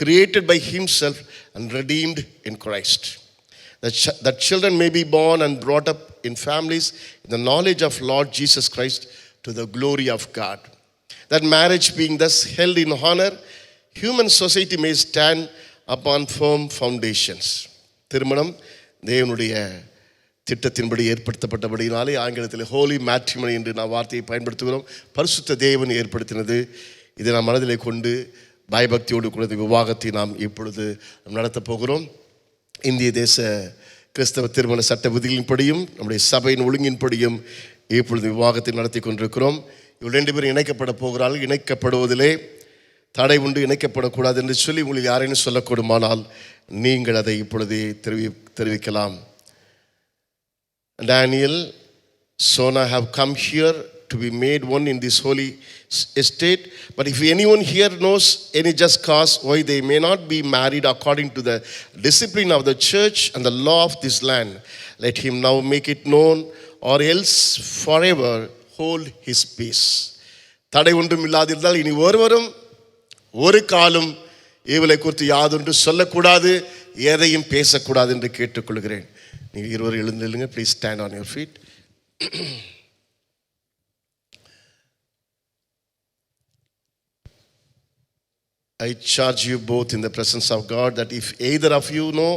created by Himself and redeemed in Christ, that children may be born and brought up in families in the knowledge of Lord Jesus Christ to the glory of God, that marriage being thus held in honor, human society may stand upon firm foundations. திருமணம் தேவனுடைய திட்டத்தின்படி ஏற்படுத்தப்பட்டபடினாலே ஆங்கிலத்தில் Holi matrimony என்று நாம் வார்த்தையை பயன்படுத்துகிறோம். பரிசுத்த தேவன் ஏற்படுத்தினது. இதை நாம் மனதிலே கொண்டு பயபக்தியோடு கூட விவாகத்தை நாம் இப்பொழுது நடத்தப் போகிறோம். இந்திய தேச கிறிஸ்தவ திருமண சட்ட விதிகளின்படியும் நம்முடைய சபையின் ஒழுங்கின்படியும் இப்பொழுது விவாகத்தை நடத்தி கொண்டிருக்கிறோம். இவள் ரெண்டு பேரும் இணைக்கப்பட போகிறார்கள். இணைக்கப்படுவதிலே தடை உண்டு, இணைக்கப்படக்கூடாது என்று சொல்லி உங்களுக்கு யாரையும் சொல்லக்கூடுமானால் நீங்கள் அதை இப்பொழுதே தெரிவிக்கலாம். Daniel, Sona have come here to be made one in this holy estate. But if anyone here knows any just cause why they may not be married according to the discipline of the church and the law of this land, let him now make it known, or else forever hold his peace. தடை ஒன்றும் இல்லாதிருந்தால் இனி ஒருவரும் ஒரு காலம் இவளை குறித்து யாதொன்று சொல்லக்கூடாது, எதையும் பேசக்கூடாது என்று கேட்டுக்கொள்கிறேன். நீங்கள் இருவரும் எழுந்திருங்க. Please stand on your feet. I charge you both in the presence of God that if either of you know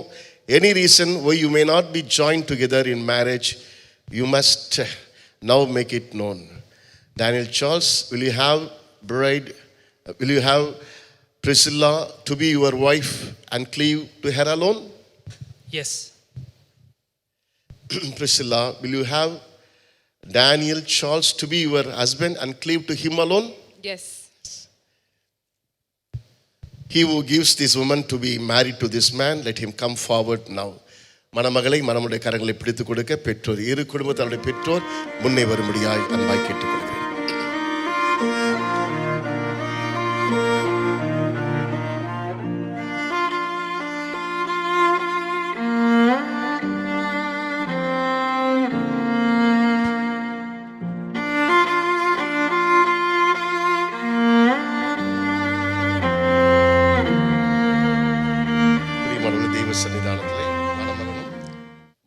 any reason why you may not be joined together in marriage, you must now make it known. Daniel Charles, will you have Priscilla to be your wife and cleave to her alone? Yes. Priscilla, will you have Daniel Charles to be your husband and cleave to him alone? Yes. He who gives this woman to be married to this man, let him come forward now. மணமகளை மணமுடைய கரங்களை பிடித்துக் கொடுக்க பெற்றோர் இரு குடும்பத்தாருடைய பெற்றோர் முன்னே வரும்படியாய் அன்பாய் கேட்டுக்கொள்கிறேன்.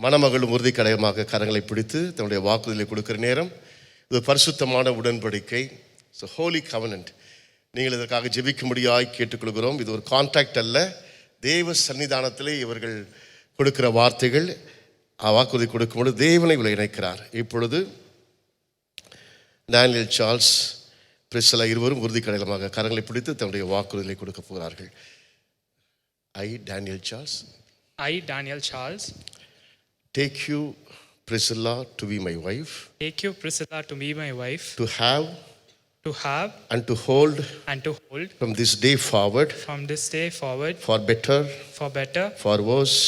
மணமகளும் உறுதி கடையமாக கரங்களை பிடித்து தன்னுடைய வாக்குறுதியை கொடுக்கிற நேரம் இது பரிசுத்தமான உடன்படிக்கை. So holy covenant. நீங்கள் இதற்காக ஜெபிக்கும்படியாய் கேட்டுக்கொள்கிறோம். இது ஒரு கான்ட்ராக்ட் அல்ல, தேவ சன்னிதானத்திலே இவர்கள் கொடுக்கிற வார்த்தைகள். வாக்குறுதி கொடுக்கும்போது தேவனை இவளை இணைக்கிறார். இப்பொழுது டேனியல் சார்ல்ஸ், பிரிஸ்சில்லா இருவரும் உறுதி கடையமாக கரங்களை பிடித்து தன்னுடைய வாக்குறுதியை கொடுக்க போகிறார்கள். I, Daniel Charles, take you, Priscilla, to be my wife. Take you, Priscilla, to be my wife. To have and to hold from this day forward. For better. For worse.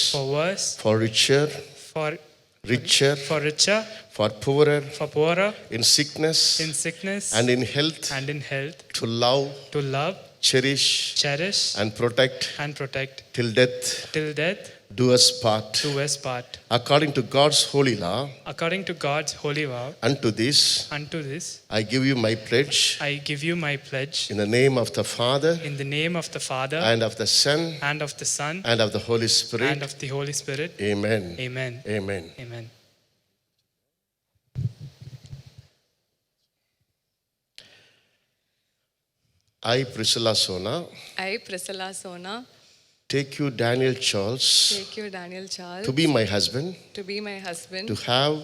For richer. For poorer. In sickness. And in health. To love. Cherish. And protect. Till death. Do us part. According to God's holy law. Unto this. I give you my pledge. In the name of the Father. And of the Son. And of the Holy Spirit. Amen. Amen. I, Priscilla Sona. Take you, Daniel Charles. To be my husband. To have.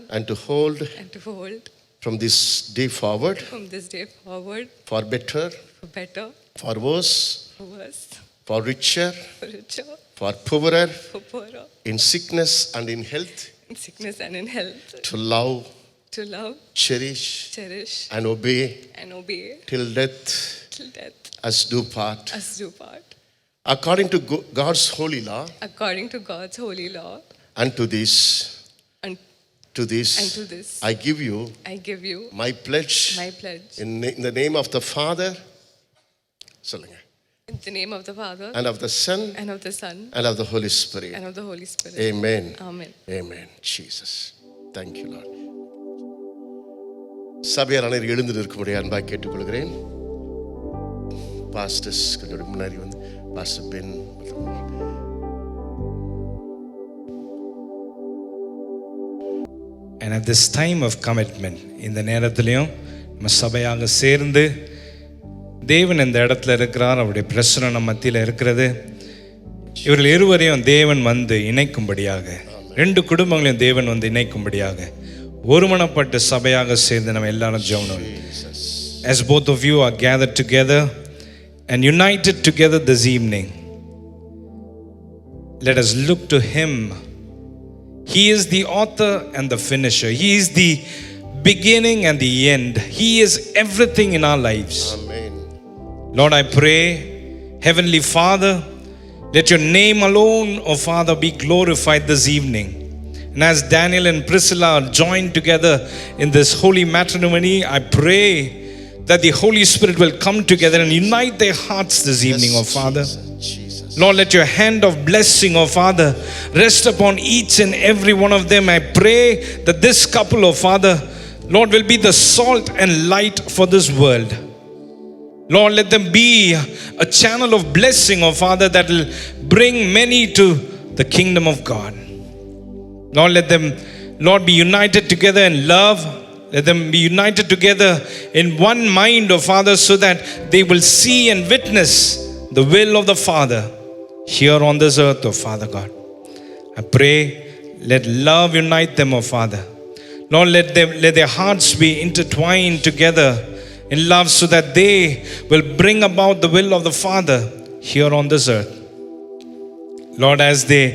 And to hold. From this day forward. For better. For worse. For richer. For poorer. In sickness and in health. To love. Cherish. And obey. Till death. Us do part. According to God's holy law. Unto this. I give you. My pledge. In the name of the Father. In the name of the Father. And of the Son. And of the Holy Spirit. Amen. Amen. Jesus. Thank you, Lord. சபையார் அனைவரும் எழுந்து நிற்கும்படி அன்பாக கேட்டுக்கொள்கிறேன். Pastors கொஞ்சம் முன்னாடி வந்து pastor Ben. And at this time of commitment, இந்த நேரத்திலையும் நம்ம சபையாக சேர்ந்து தேவன் இந்த இடத்துல இருக்கிறார், அவருடைய பிரசனம் நம்ம மத்தியில் இருக்கிறது. இவர்கள் இருவரையும் தேவன் வந்து இணைக்கும்படியாக, ரெண்டு குடும்பங்களையும் தேவன் வந்து இணைக்கும்படியாக ஒருமனப்பட்ட சபையாக சேர்ந்து நம்ம எல்லாரும் ஜெபம். As both of you are gathered together and united together this evening, let us look to Him. He is the author and the finisher. He is the beginning and the end. He is everything in our lives. Amen. Lord, I pray, Heavenly Father, let your name alone, oh Father, be glorified this evening. And as Daniel and Priscilla are joined together in this holy matrimony, I pray that the Holy Spirit will come together and unite their hearts this evening, oh Father. Jesus. Lord, let your hand of blessing, oh Father, rest upon each and every one of them. I pray that this couple, oh Father, Lord, will be the salt and light for this world. Lord, let them be a channel of blessing, oh Father, that will bring many to the kingdom of God. Lord, let them, Lord, be united together in love. Let them be united together in one mind, oh Father, so that they will see and witness the will of the Father here on this earth, oh Father God. I pray, let love unite them, oh Father. Lord, let their hearts be intertwined together in love so that they will bring about the will of the Father here on this earth. Lord, as they,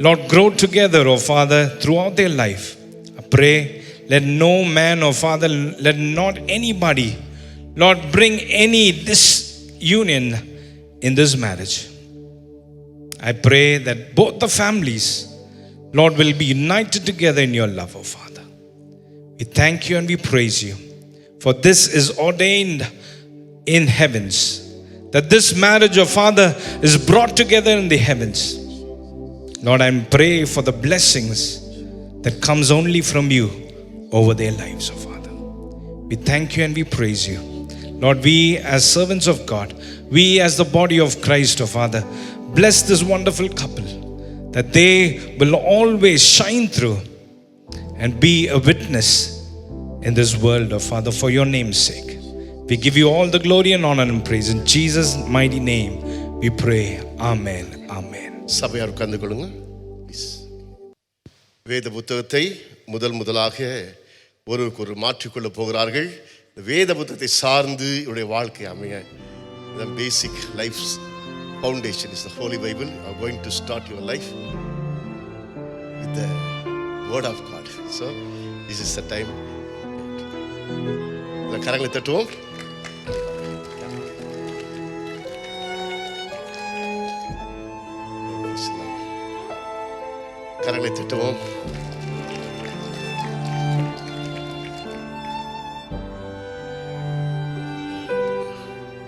Lord, grow together, oh Father, throughout their life, I pray, let no man, oh Father, let not anybody, Lord, bring any disunion in this marriage. I pray that both the families, Lord, will be united together in your love, oh Father. We thank you and we praise you, for this is ordained in heavens, that this marriage, oh Father, is brought together in the heavens. Lord, I pray for the blessings that comes only from you over their lives, oh Father. We thank you and we praise you. Lord, we as servants of God, we as the body of Christ, oh Father, bless this wonderful couple, that they will always shine through and be a witness in this world, oh Father, for your name's sake. We give you all the glory and honor and praise. In Jesus' mighty name we pray. Amen. Amen. சபையார் உட்கார்ந்து கொள்ளுங்க. வேத புத்தகத்தை முதலாக ஒருவருக்கு மாற்றிக்கொள்ள போகிறார்கள். வேத புத்தகத்தை சார்ந்து இவருடைய வாழ்க்கை அமைய. The basic life's foundation is the Holy Bible. You are going to start your life with the Word of God. So this is the time. கரங்களை தட்டுவோம். கரங்களை தட்டுவோம்.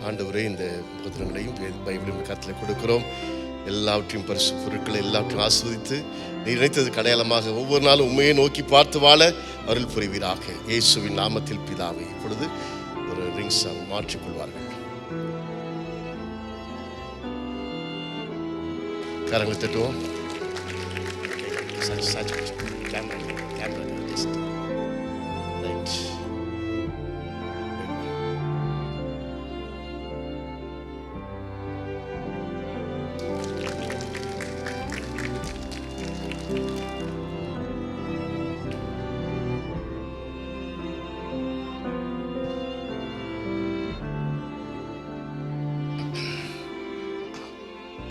ஆண்டவரே, இந்த புத்தகங்களையும் பைபிளையும் கருத்தில் கொடுக்கிறோம். எல்லாவற்றையும் பரிசு பொருட்களை எல்லாவற்றையும் ஆஸ்வதித்து நீ நினைத்தது அடையாளமாக ஒவ்வொரு நாளும் உண்மையை நோக்கி பார்த்து வாழ அருள் புரிவீராக. இயேசுவின் நாமத்தில் பிதாவே. இப்பொழுது ஒரு ரிங் சாங் மாற்றிக்கொள்வார்கள். கரங்களை தட்டுவோம்.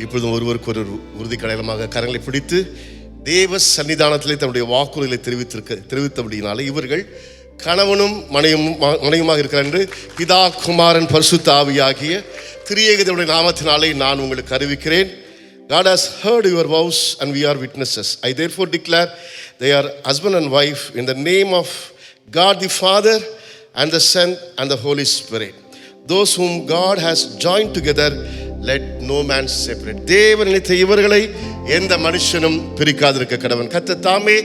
இப்பொழுதும் ஒருவருக்கு ஒரு உறுதி கடையலமாக கரங்களை பிடித்து தேவ சன்னிதானத்திலே தன்னுடைய வாக்குறுதிகளை தெரிவித்தபடியினாலே இவர்கள் கணவனும் மனைவியுமாக இருக்கிறார் என்று பிதா, குமாரன், பரிசுத்த ஆவியாகிய திரியேகனுடைய நாமத்தினாலே நான் உங்களுக்கு அறிவிக்கிறேன். God has heard your vows and we are witnesses. I therefore declare they are husband and wife in the name of God the Father and the Son and the Holy Spirit. Those whom God has joined together, let no man separate. தேவன் நினைத்த இவர்களை எந்த மனுஷனும் பிரிக்காதிருக்க கடவன். கர்த்தர் தாமே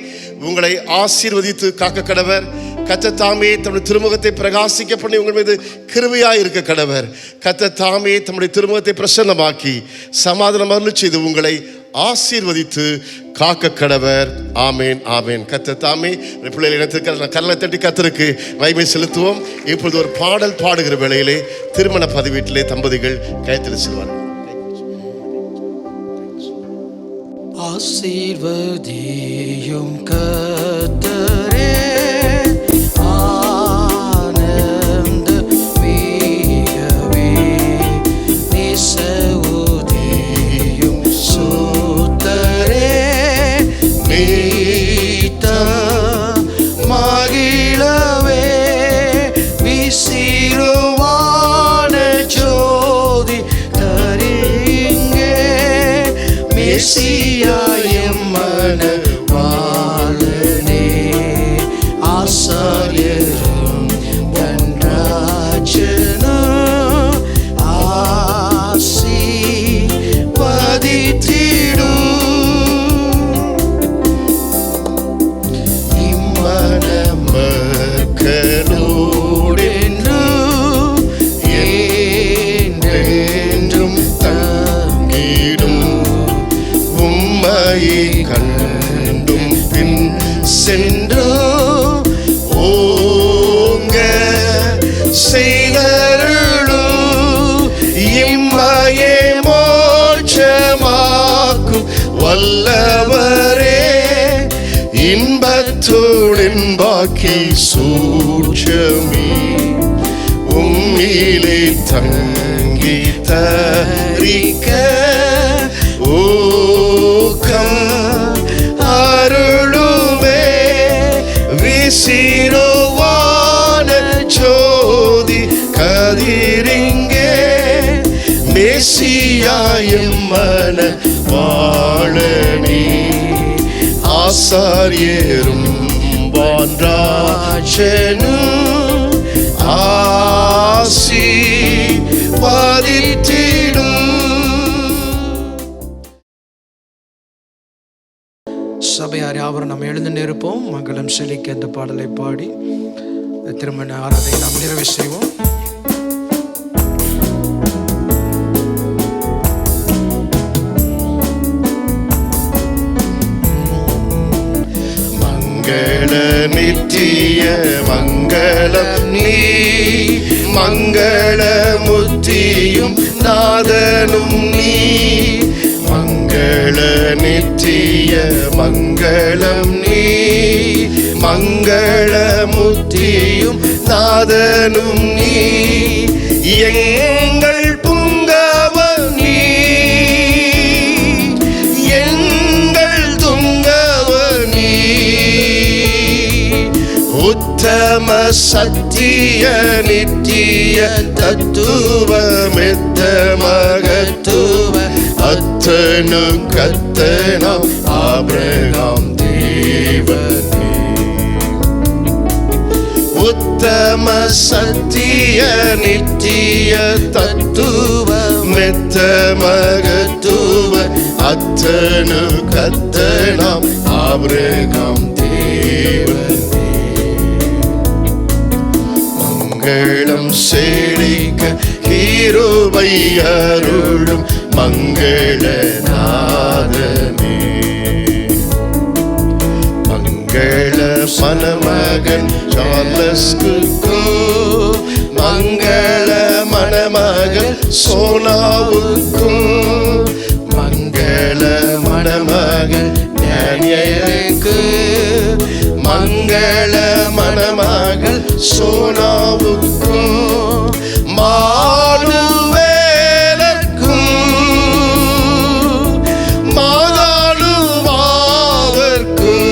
உங்களை ஆசீர்வதித்து காக்க கடவர். கர்த்தர் தாமே தம்முடைய திருமுகத்தை பிரகாசிக்க பண்ணி உங்கள் மீது கிருபையாய் இருக்க கடவர். கர்த்தர் தாமே தம்முடைய திருமுகத்தை பிரசன்னமாக்கி சமாதானம் அருளி செய்து உங்களை ஆசீர்வதித்து காக்க கடவர். ஆமேன், ஆமேன். கர்த்தர் தாமே பிள்ளைகளை இனத்திற்கு கரலை தட்டி கர்த்தருக்கு மகிமை செலுத்துவோம். இப்பொழுது ஒரு பாடல் பாடுகிற வேளையிலே திருமண பதிவீட்டிலே தம்பதிகள் கயத்தில் செல்வார்கள். ஆசீர்வதியும் கர்த்தரே, ஆனந்த மேகவே, நேசவுதியும் சுத்தரே, நீத்த மகிழவே, விசிறுவான ஜோதி தரிங்கே, மெசியாயம் மனவாளனே, ஆசாரியரும் தன்ராஜனும் ஆசீர்வதித்திடும் இம்மனமக்களோடென்றும் என்றென்றும் தங்கிடும். உம்மையை கண்டும் பின் சென்று ஓங்க செய்தருளும் இம்மையை மோட்சமாக்கும் வல்லவரே, இன்ப அத்துடன் பாக்கி சூட்சமே உம்மிலே தங்கி தரிக்க ஊக்கம் அருளுமே விசிறுவான ஜோதி கதிரிங்கே மெசியாயம் மன வாழனே ஆசாரியரும் வான்ராஜனும் ஆசி பதித்திடும். சபையார் யாவரும் நாம் எழுந்து நிற்போம். மங்களம் செழிக்க என்ற பாடலை பாடி திருமண ஆராதனை நாம் நிறைவு செய்வோம். மங்கள நித்திய மங்களம் நீ மங்கள முத்தியும் நாதனும் நீ மங்கள நித்திய மங்களம் நீ மங்கள முத்தியும் நாதனும் நீ எங்கள் புங்கவன் நீ எங்கள் துங்கவன் நீ உத்தம சத்திய நித்திய தத்துவ மெத்த மகத்துவ அத்தனு கத்தனம் ஆபிரகாம் தேவனே உத்தம சத்திய நித்திய தத்துவ மெத்த மகத்துவ அத்தனு கத்தனம் ஆபிரகாம் தேவனே மங்களம் செழிக்க கிருபை அருளும் மங்களநாதமே மங்கள மணமகன் சார்லஸ்க்கு மங்கள மணமகன் சோனாவுக்கும் மங்கள மணமகன் டேனியலுக்கு மங்கள மணமகள் சோனாவுக்கும் மாடுவேலர்க்கும் மாதாளுவாவர்க்கும்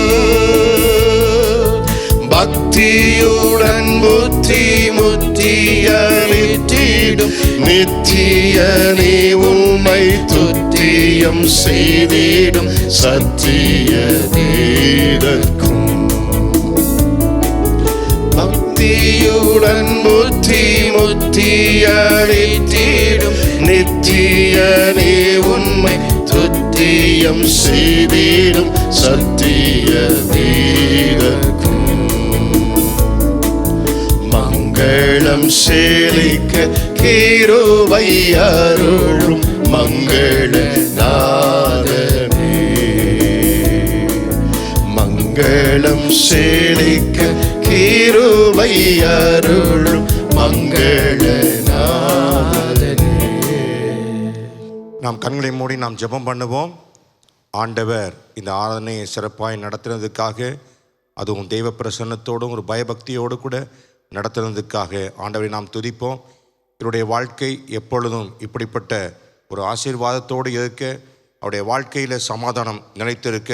பக்தியுடன் புத்தி முத்தியளித்திடும் நித்திய நீ உம்மை துத்தியம் செய்திடும் சத்திய தேவர்க்கும் பக்தியுடன் புத்தி முத்தியளித்திடும் நித்திய நீ உண்மை துத்தியம் செய்திடும் சத்திய தேவர்க்கும் மங்களம் செழிக்க கிருபை அருளும் மங்களநாதமே மங்களம் செழிக்க கிருபை அருளும் மங்களநாதனே. நாம் கண்களை மூடி நாம் ஜெபம் பண்ணுவோம். ஆண்டவர் இந்த ஆராதனையை சிறப்பாய் நடத்துனதுக்காக, அதுவும் தெய்வ பிரசன்னத்தோடும் ஒரு பயபக்தியோடு கூட நடத்துனதுக்காக ஆண்டவரை நாம் துதிப்போம். இவருடைய வாழ்க்கை எப்பொழுதும் இப்படிப்பட்ட ஒரு ஆசீர்வாதத்தோடு இருக்க, அவருடைய வாழ்க்கையில் சமாதானம் நிலைத்திருக்க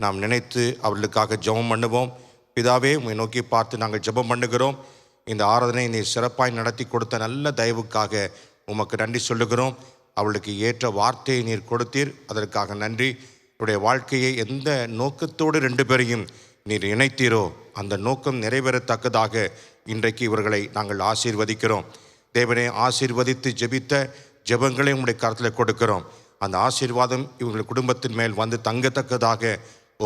நாம் நினைத்து அவர்களுக்காக ஜெபம் பண்ணுவோம். பிதாவே, உம்மை நோக்கி பார்த்து நாங்கள் ஜெபம் பண்ணுகிறோம். இந்த ஆராதனை நீ சிறப்பாய் நடத்தி கொடுத்த நல்ல தயவுக்காக உமக்கு நன்றி சொல்லுகிறோம். அவளுக்கு ஏற்ற வார்த்தையை நீர் கொடுத்தீர், அதற்காக நன்றி. இவருடைய வாழ்க்கையை எந்த நோக்கத்தோடு ரெண்டு பேரையும் நீர் இணைத்தீரோ அந்த நோக்கம் நிறைவேறத்தக்கதாக இன்றைக்கு இவர்களை நாங்கள் ஆசீர்வதிக்கிறோம். தேவனே, ஆசீர்வதித்து ஜெபித்த ஜெபங்களை உங்களுடைய கருத்தில் கொடுக்கிறோம். அந்த ஆசீர்வாதம் இவங்கள் குடும்பத்தின் மேல் வந்து தங்கத்தக்கதாக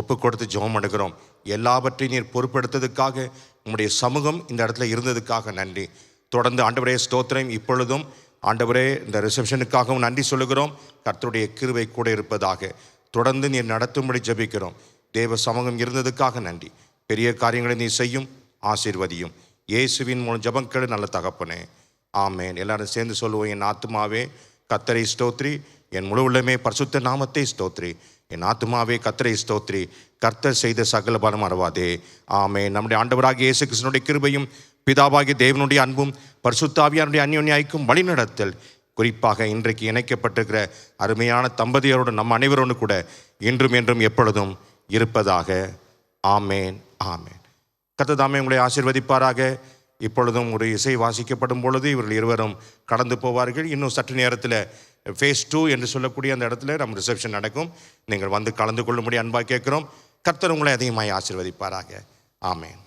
ஒப்பு கொடுத்து ஜெபம் பண்ணுகிறோம். எல்லாவற்றையும் நீர் பொறுப்பெடுத்ததுக்காக, உங்களுடைய சமூகம் இந்த இடத்துல இருந்ததுக்காக நன்றி. தொடர்ந்து ஆண்டவரே ஸ்தோத்திரம். இப்பொழுதும் ஆண்டவரே இந்த ரிசப்ஷனுக்காகவும் நன்றி சொல்லுகிறோம். கர்த்தருடைய கிருபை கூட இருப்பதாக தொடர்ந்து நீர் நடத்தும்படி ஜெபிக்கிறோம். தேவ சமூகம் இருந்ததுக்காக நன்றி. பெரிய காரியங்களை நீ செய்யும், ஆசீர்வதியும். இயேசுவின் மூலம் ஜெபம் கேளு நல்ல தகப்பனே, ஆமேன். எல்லாரும் சேர்ந்து சொல்லுவோம். என் ஆத்துமாவே கர்த்தரை ஸ்தோத்ரி, என் முழு உள்ளமே பரிசுத்த நாமத்தை ஸ்தோத்ரி, என் ஆத்துமாவே கர்த்தரை ஸ்தோத்ரி, கர்த்தர் செய்த சகல பலம் மறவாதே. ஆமென். நம்முடைய ஆண்டவராகிய இயேசு கிறிஸ்துவினுடைய கிருபையும் பிதாவாகிய தேவனுடைய அன்பும் பரிசுத்தாவியானுடைய அந்யோன்ய ஐக்கியம் வழிநடத்தல் குறிப்பாக இன்றைக்கு இணைக்கப்பட்டிருக்கிற அருமையான தம்பதியரோடு நம் அனைவரோடு கூட இன்றும் என்றும் எப்பொழுதும் இருப்பதாக. ஆமேன், ஆமேன். கர்த்தர் தாமே உங்களை ஆசீர்வதிப்பாராக. இப்பொழுதும் ஒரு இசை வாசிக்கப்படும் பொழுது இவர்கள் இருவரும் கடந்து போவார்கள். இன்னும் சற்று நேரத்தில் ஃபேஸ் 2 என்று சொல்லக்கூடிய அந்த இடத்துல நம்ம ரிசப்ஷன் நடக்கும். நீங்கள் வந்து கலந்து கொள்ளும்படி அன்பாக கேட்கிறோம். கர்த்தர் உங்களை அதிகமாய் ஆசீர்வதிப்பாராக. ஆமேன்.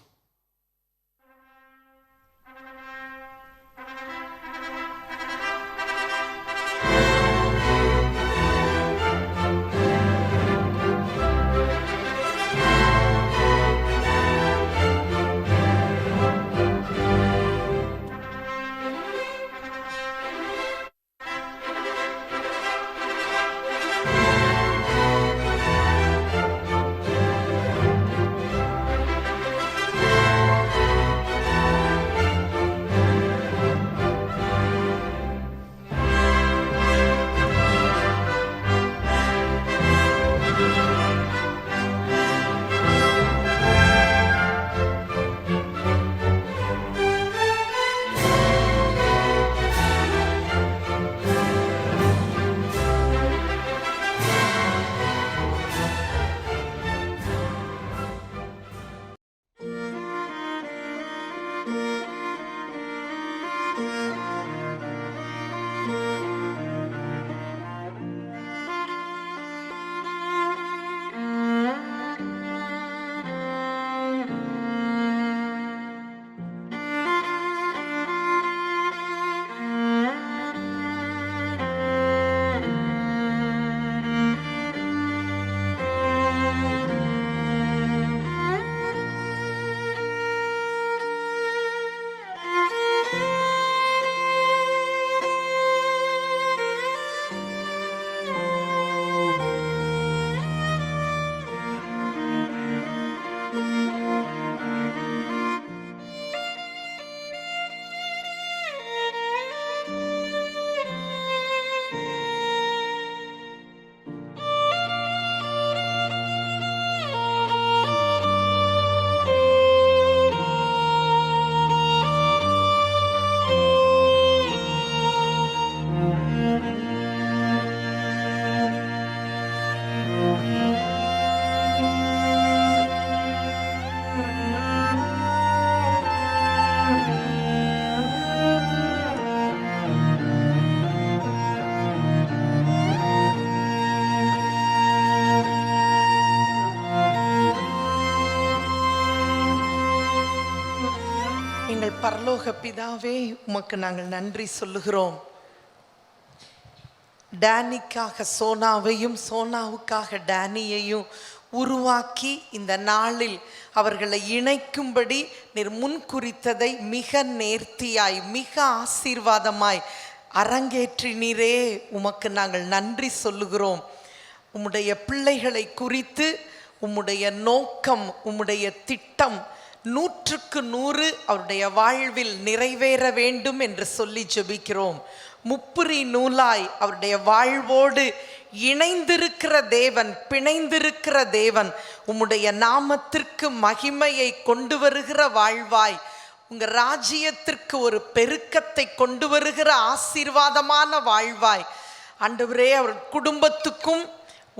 எங்கள் பரலோக பிதாவே, உமக்கு நாங்கள் நன்றி சொல்லுகிறோம். டேனிக்காக சோனாவையும் சோனாவுக்காக டேனியையும் உருவாக்கி இந்த நாளில் அவர்களை இணைக்கும்படி நீர் முன்குறித்ததை மிக நேர்த்தியாய் மிக ஆசீர்வாதமாய் அரங்கேற்றினீரே, உமக்கு நாங்கள் நன்றி சொல்லுகிறோம். உம்முடைய பிள்ளைகளை குறித்து உம்முடைய நோக்கம், உம்முடைய திட்டம் 100க்கு 100 அவருடைய வாழ்வில் நிறைவேற வேண்டும் என்று சொல்லி ஜெபிக்கிறோம். முப்புரி நூலாய் அவருடைய வாழ்வோடு இணைந்திருக்கிற தேவன், பிணைந்திருக்கிற தேவன், உம்முடைய நாமத்திற்கு மகிமையை கொண்டு வருகிற வாழ்வாய், உங்க ராஜ்யத்திற்கு ஒரு பெருக்கத்தை கொண்டு வருகிற ஆசீர்வாதமான வாழ்வாய் ஆண்டவரே, அவர் குடும்பத்துக்கும்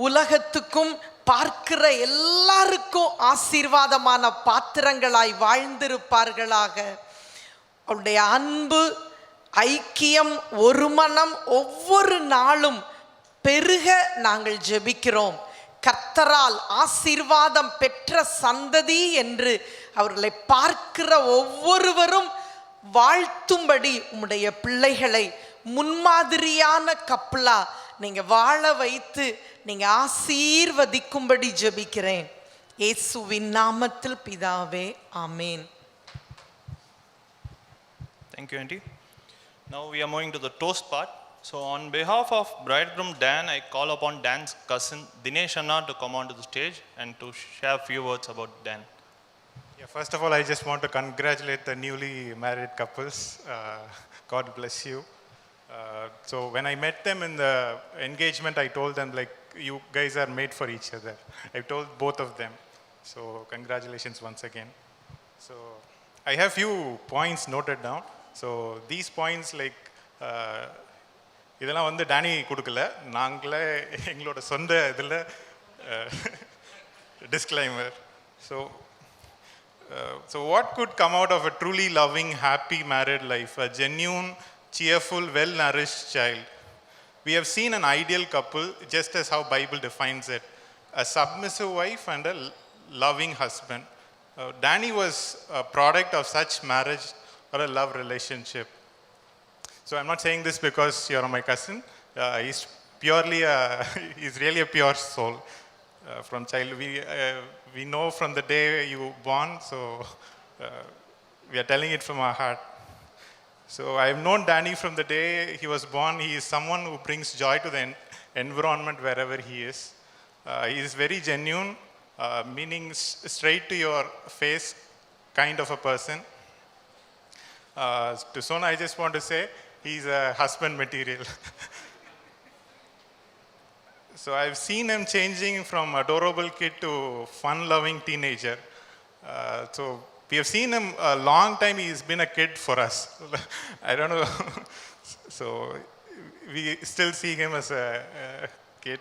உலகத்துக்கும் பார்க்கிற எல்லாருக்கும் ஆசீர்வாதமான பாத்திரங்களாய் வாழ்ந்திருப்பார்களாக. அவருடைய அன்பு, ஐக்கியம், ஒரு மனம் ஒவ்வொரு நாளும் பெருக நாங்கள் ஜெபிக்கிறோம். கர்த்தரால் ஆசீர்வாதம் பெற்ற சந்ததி என்று அவர்களை பார்க்கிற ஒவ்வொருவரும் வாழ்த்தும்படி உம்முடைய பிள்ளைகளை முன்மாதிரியான கப்பலா நீங்க வாழ வைத்து நீங்க ஆசீர்வதிக்கும்படி ஜெபிக்கிறேன். இயேசுவின் நாமத்தில் பிதாவே, ஆமென். Thank you, Auntie. Now we are moving to the toast part. So on behalf of bridegroom Dan, I call upon Dan's cousin Dinesh Anna to come onto the stage and to share a few words about Dan. Yeah, first of all, I just want to congratulate the newly married couples. God bless you. So when I met them in the engagement, I told them, like, you guys are made for each other. I told both of them. So congratulations once again. So I have few points noted down. So these points, like, இதெல்லாம் வந்து Danny கொடுக்கல, நாங்களே எங்களோட சொந்த இதில் disclaimer. So what could come out of a truly loving, happy married life? A genuine, cheerful, well-nourished child. We have seen an ideal couple just as how Bible defines it. A submissive wife and a loving husband. Danny was a product of such marriage or a love relationship. So I'm not saying this because you're my cousin. He's purely he's really a pure soul. From child, we know from the day you born, so we are telling it from our heart. So I have known Danny from the day he was born. He is someone who brings joy to the environment wherever he is. He is very genuine, meaning straight to your face kind of a person. To Sona, I just want to say, he's a husband material. So I've seen him changing from adorable kid to fun-loving teenager. So we have seen him a long time. He's been a kid for us. I don't know. So we still see him as a kid.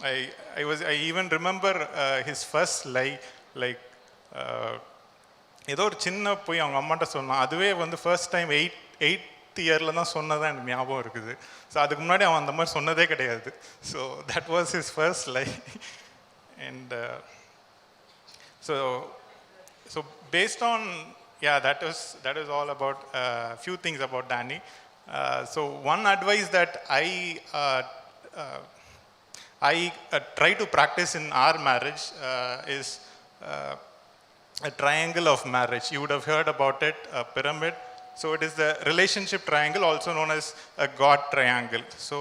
I even remember his first lie, like ஏதோ ஒரு சின்ன போய் அவங்க அம்மாட்ட சொன்னான். அதுவே வந்து first time eighth இயரில் தான் சொன்னதான் எனக்கு ஞாபகம் இருக்குது. ஸோ அதுக்கு முன்னாடி அவன் அந்த மாதிரி சொன்னதே கிடையாது. So that was his first life. And so based on that is all about few things about Danny. So one advice that I try to practice in our marriage is a triangle of marriage. You would have heard about it, a pyramid. So it is the relationship triangle, also known as a God triangle. So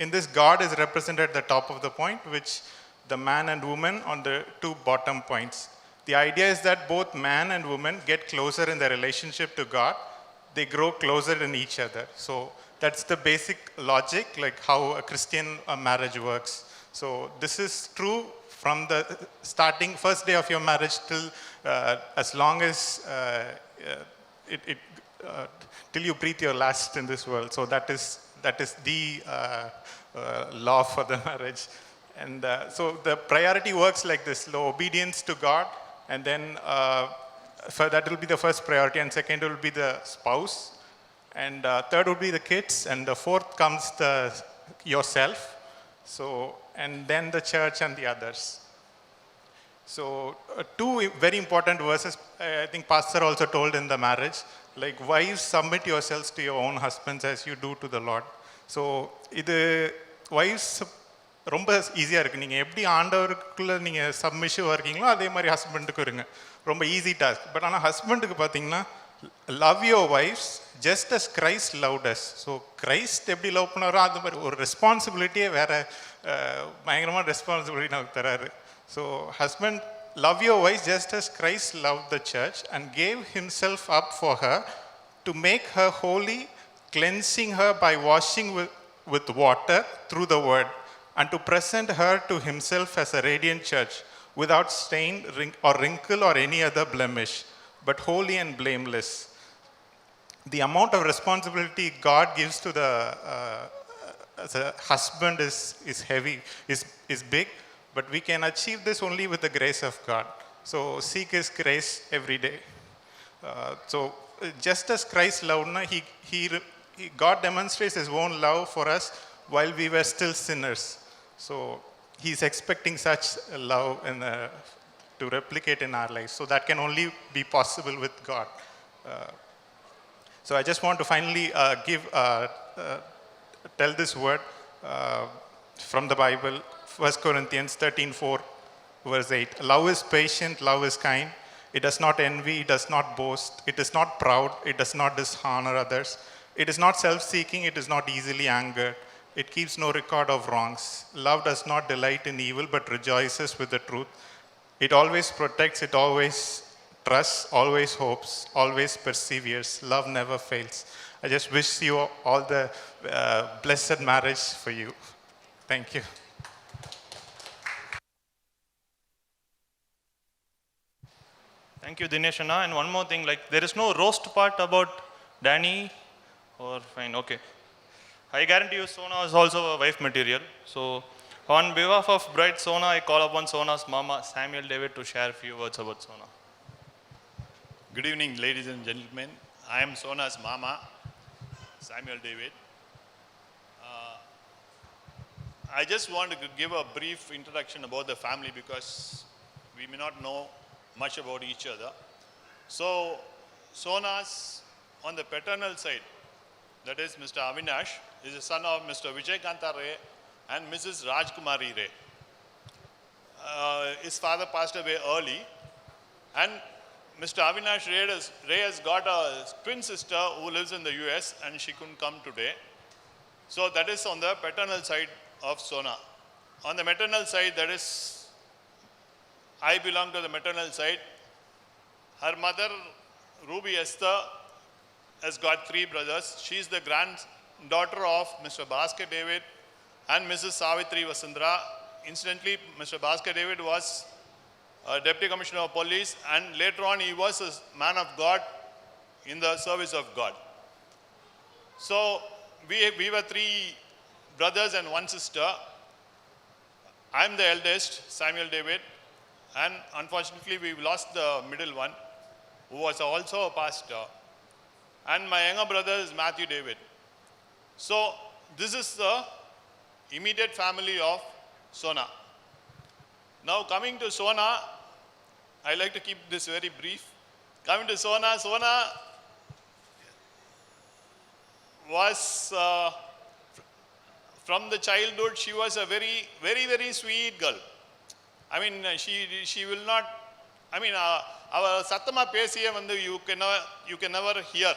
in this, God is represented at the top of the point, which the man and woman on the two bottom points. The idea is that both man and woman get closer in their relationship to God. They grow closer in each other. So that's the basic logic, like how a Christian marriage works. So this is true from the starting first day of your marriage till as long as till you breathe your last in this world. So that is the law for the marriage. And so the priority works like this: obedience to God, and then that will be the first priority, and second will be the spouse, and third will be the kids, and the fourth comes yourself. So and then the church and the others. So two very important verses, I think Pastor also told in the marriage, like, wives, submit yourselves to your own husbands as you do to the Lord. So இது wives ரொம்ப ஈஸியாக இருக்குது. நீங்கள் எப்படி ஆண்டவருக்குள்ளே நீங்கள் சப்மிஷிவாக இருக்கீங்களோ அதே மாதிரி ஹஸ்பண்டுக்கும் இருங்க. ரொம்ப ஈஸி டாஸ்க். பட் ஆனால் ஹஸ்பண்டுக்கு பார்த்தீங்கன்னா, love your wifes just as Christ loved us. So Christ எப்படி லவ் பண்ணாரோ அது மாதிரி ஒரு ரெஸ்பான்சிபிலிட்டியே வேறு பயங்கரமான ரெஸ்பான்சிபிலிட்டி நமக்கு தராரு. So husband, love your wife just as Christ loved the church and gave himself up for her to make her holy, cleansing her by washing with water through the word, and to present her to himself as a radiant church, without stain or wrinkle or any other blemish, but holy and blameless. The amount of responsibility God gives to the as a husband is heavy, is big. But we can achieve this only with the grace of God. So seek His grace every day. So just as Christ loved, God demonstrates His own love for us while we were still sinners. So He's expecting such love to replicate in our lives. So that can only be possible with God. So I just want to finally tell this word from the Bible. 1 Corinthians 13:4, verse 8. Love is patient, love is kind. It does not envy, it does not boast, it is not proud, it does not dishonor others. It is not self-seeking, it is not easily angered. It keeps no record of wrongs. Love does not delight in evil, but rejoices with the truth. It always protects, it always trusts, always hopes, always perseveres, love never fails. I just wish you all the blessed marriage for you. Thank you. Thank you, Dinesh Anna. And one more thing, like there is no roast part about Danny, or fine, okay. I guarantee you Sona is also a wife material. So on behalf of bride Sona, I call upon Sona's mama, Samuel David, to share a few words about Sona. Good evening, ladies and gentlemen. I am Sona's mama, Samuel David. I just want to give a brief introduction about the family because we may not know much about each other. So, Sona's on the paternal side, that is Mr. Avinash, is the son of Mr. Vijayakanta Ray and Mrs. Rajkumari Ray. His father passed away early, and Mr. Avinash Ray has got a twin sister who lives in the US and she couldn't come today. So that is on the paternal side of Sona. On the maternal side, that is, I belong to the maternal side. Her mother, Ruby Esther, has got 3 brothers. She is the granddaughter of Mr. Bhaskar David and Mrs. Savitri Vasundhara. Incidentally, Mr. Bhaskar David was Deputy Commissioner of Police, and later on he was a man of God in the service of God. So we were 3 brothers and 1 sister. I'm the eldest, Samuel David, and unfortunately we lost the middle one, who was also a pastor. And my younger brother is Matthew David. So this is the immediate family of Sona. Now coming to Sona, I like to keep this very brief. Coming to Sona, Sona was, from the childhood, she was a very, very, very sweet girl. I mean, she will not, I mean, our Sattama Pesiya vandu you can never hear.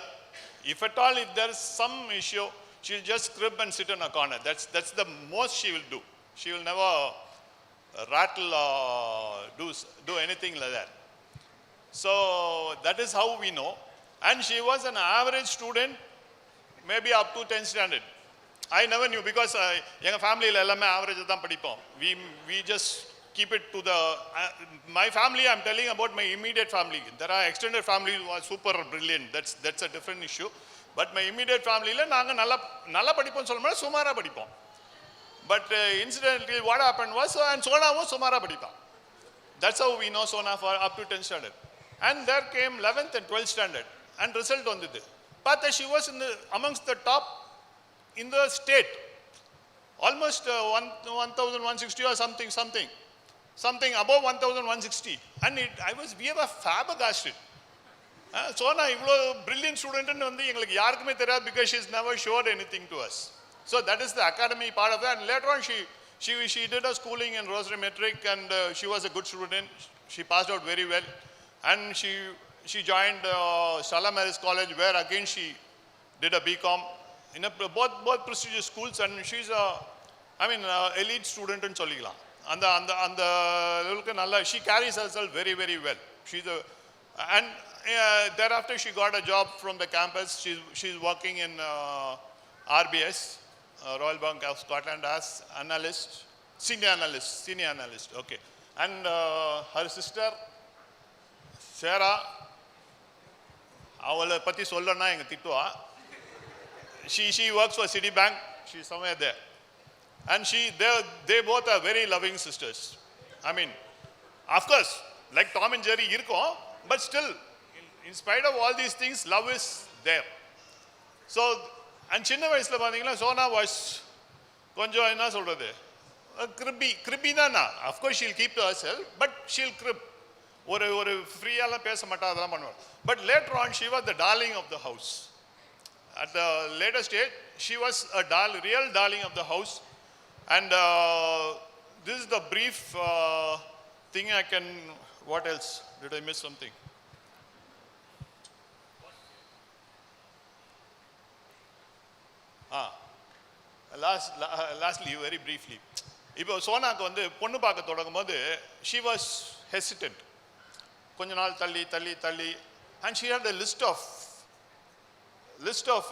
If at all, if there is some issue, she'll just crib and sit in a corner. That's the most she will do. She will never rattle or do anything like that. So that is how we know. And she was an average student, maybe up to 10th standard. I never knew because எங்க ஃபேமிலியில் எல்லாமே average தான் படிப்போம். We just keep it to the my family. I'm telling about my immediate family. There are extended family who are super brilliant. That's a different issue. But my immediate familyல நாங்க நல்லா படிப்போம் சொல்ல முடியாது, சுமாரா படிப்போம். But incidentally what happened was, and Sonaவும் சுமாரா படிப்பான். That's how we know Sona for up to 10th standard. And there came 11th and 12th standard, and result வந்தது. But she was amongst the top in the state, almost 1,160 or something above 1,160, and we were flabbergasted. Sona இவ்வளோ brilliant student வந்து எங்களுக்கு யாருக்குமே தெரியாது because she's never showed anything to us. So that is the academy part of that. And later on she did her schooling in Rosary Metric, and she was a good student. She passed out very well, and she joined Stella Maris College, where again she did a BCom in both prestigious schools, and she's elite student in சொல்லிக்கலாம். அந்த லெவலுக்கு நல்லா she carries herself very, very well. And thereafter she got a job from the campus. She's working in RBS, Royal Bank of Scotland, as senior analyst. Okay. And her sister Sarah, அவளை பற்றி சொல்லணும்னா எங்க திட்டுவா. She works for Citibank. She's somewhere there. And they both are very loving sisters. I mean, of course, like Tom and Jerry இருக்கும், but still, in spite of all these things, love is there. So, and சின்ன வயசுல பார்த்தீங்கன்னா Sona was கொஞ்சம் என்ன சொல்றது, creepy தானா. Of course she'll keep to herself, but she'll crib. ஒரு ஃப்ரீயாலாம் பேச மாட்டா, அதெல்லாம் பண்ணுவாள். But later on she was the darling of the house. At the later stage she was a real darling of the house. And this is the brief thing I can. What else? Did I miss something? Lastly, very briefly, இப்போ சோனாக்கு வந்து பொண்ணு பார்க்க தொடங்கும் போது she was hesitant. கொஞ்ச நாள் தள்ளி தள்ளி தள்ளி and she had a list of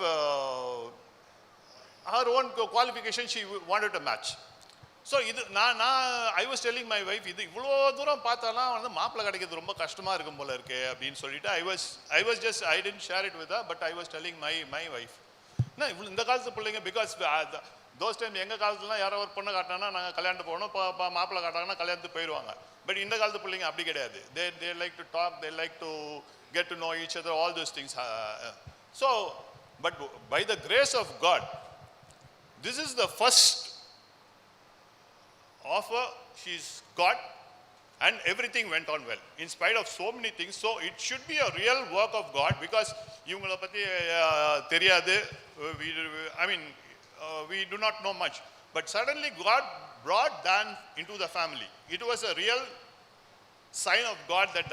her own qualification she wanted to match. So இது நான் ஐ வாஸ் டெல்லிங் மை வைஃப், இது இவ்வளோ தூரம் பார்த்தாலாம் வந்து மாப்பிள்ளை கிடைக்கிறது ரொம்ப கஷ்டமாக இருக்கும் போல இருக்கு அப்படின்னு சொல்லிட்டு I was just I tend share it with but I was telling my wife. என்ன இவ்வளோ இந்த காலத்து பிள்ளைங்க, பிகாஸ் தோஸ் டைம் எங்கள் காலத்துலாம் யாரோ ஒரு பொண்ணை காட்டினாங்கன்னா நாங்கள் கல்யாணத்துக்கு போகணும், மாப்பிள்ளை காட்டாங்கன்னா கல்யாணத்துக்கு போயிடுவாங்க. பட் இந்த காலத்து பிள்ளைங்க அப்படி கிடையாது. They like to talk, they like to get to know each other, all those things. So but by the grace of God, this is the first offer she's got, and everything went on well in spite of so many things. So it should be a real work of God, because ivungala patti theriyadu, we do not know much, but suddenly God brought Dan into the family. It was a real sign of God that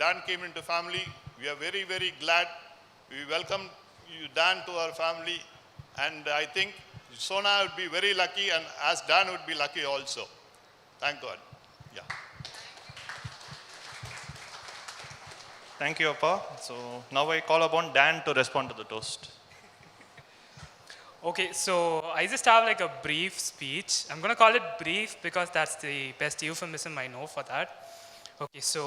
Dan came into family. We are very, very glad. We welcome Dan to our family, and I think Sona would be very lucky, and as Dan would be lucky also. Thank God. Yeah. Thank you, Appa. So now I call upon Dan to respond to the toast. Okay, so I just have like a brief speech. I'm going to call it brief because that's the best euphemism I know for that. Okay, so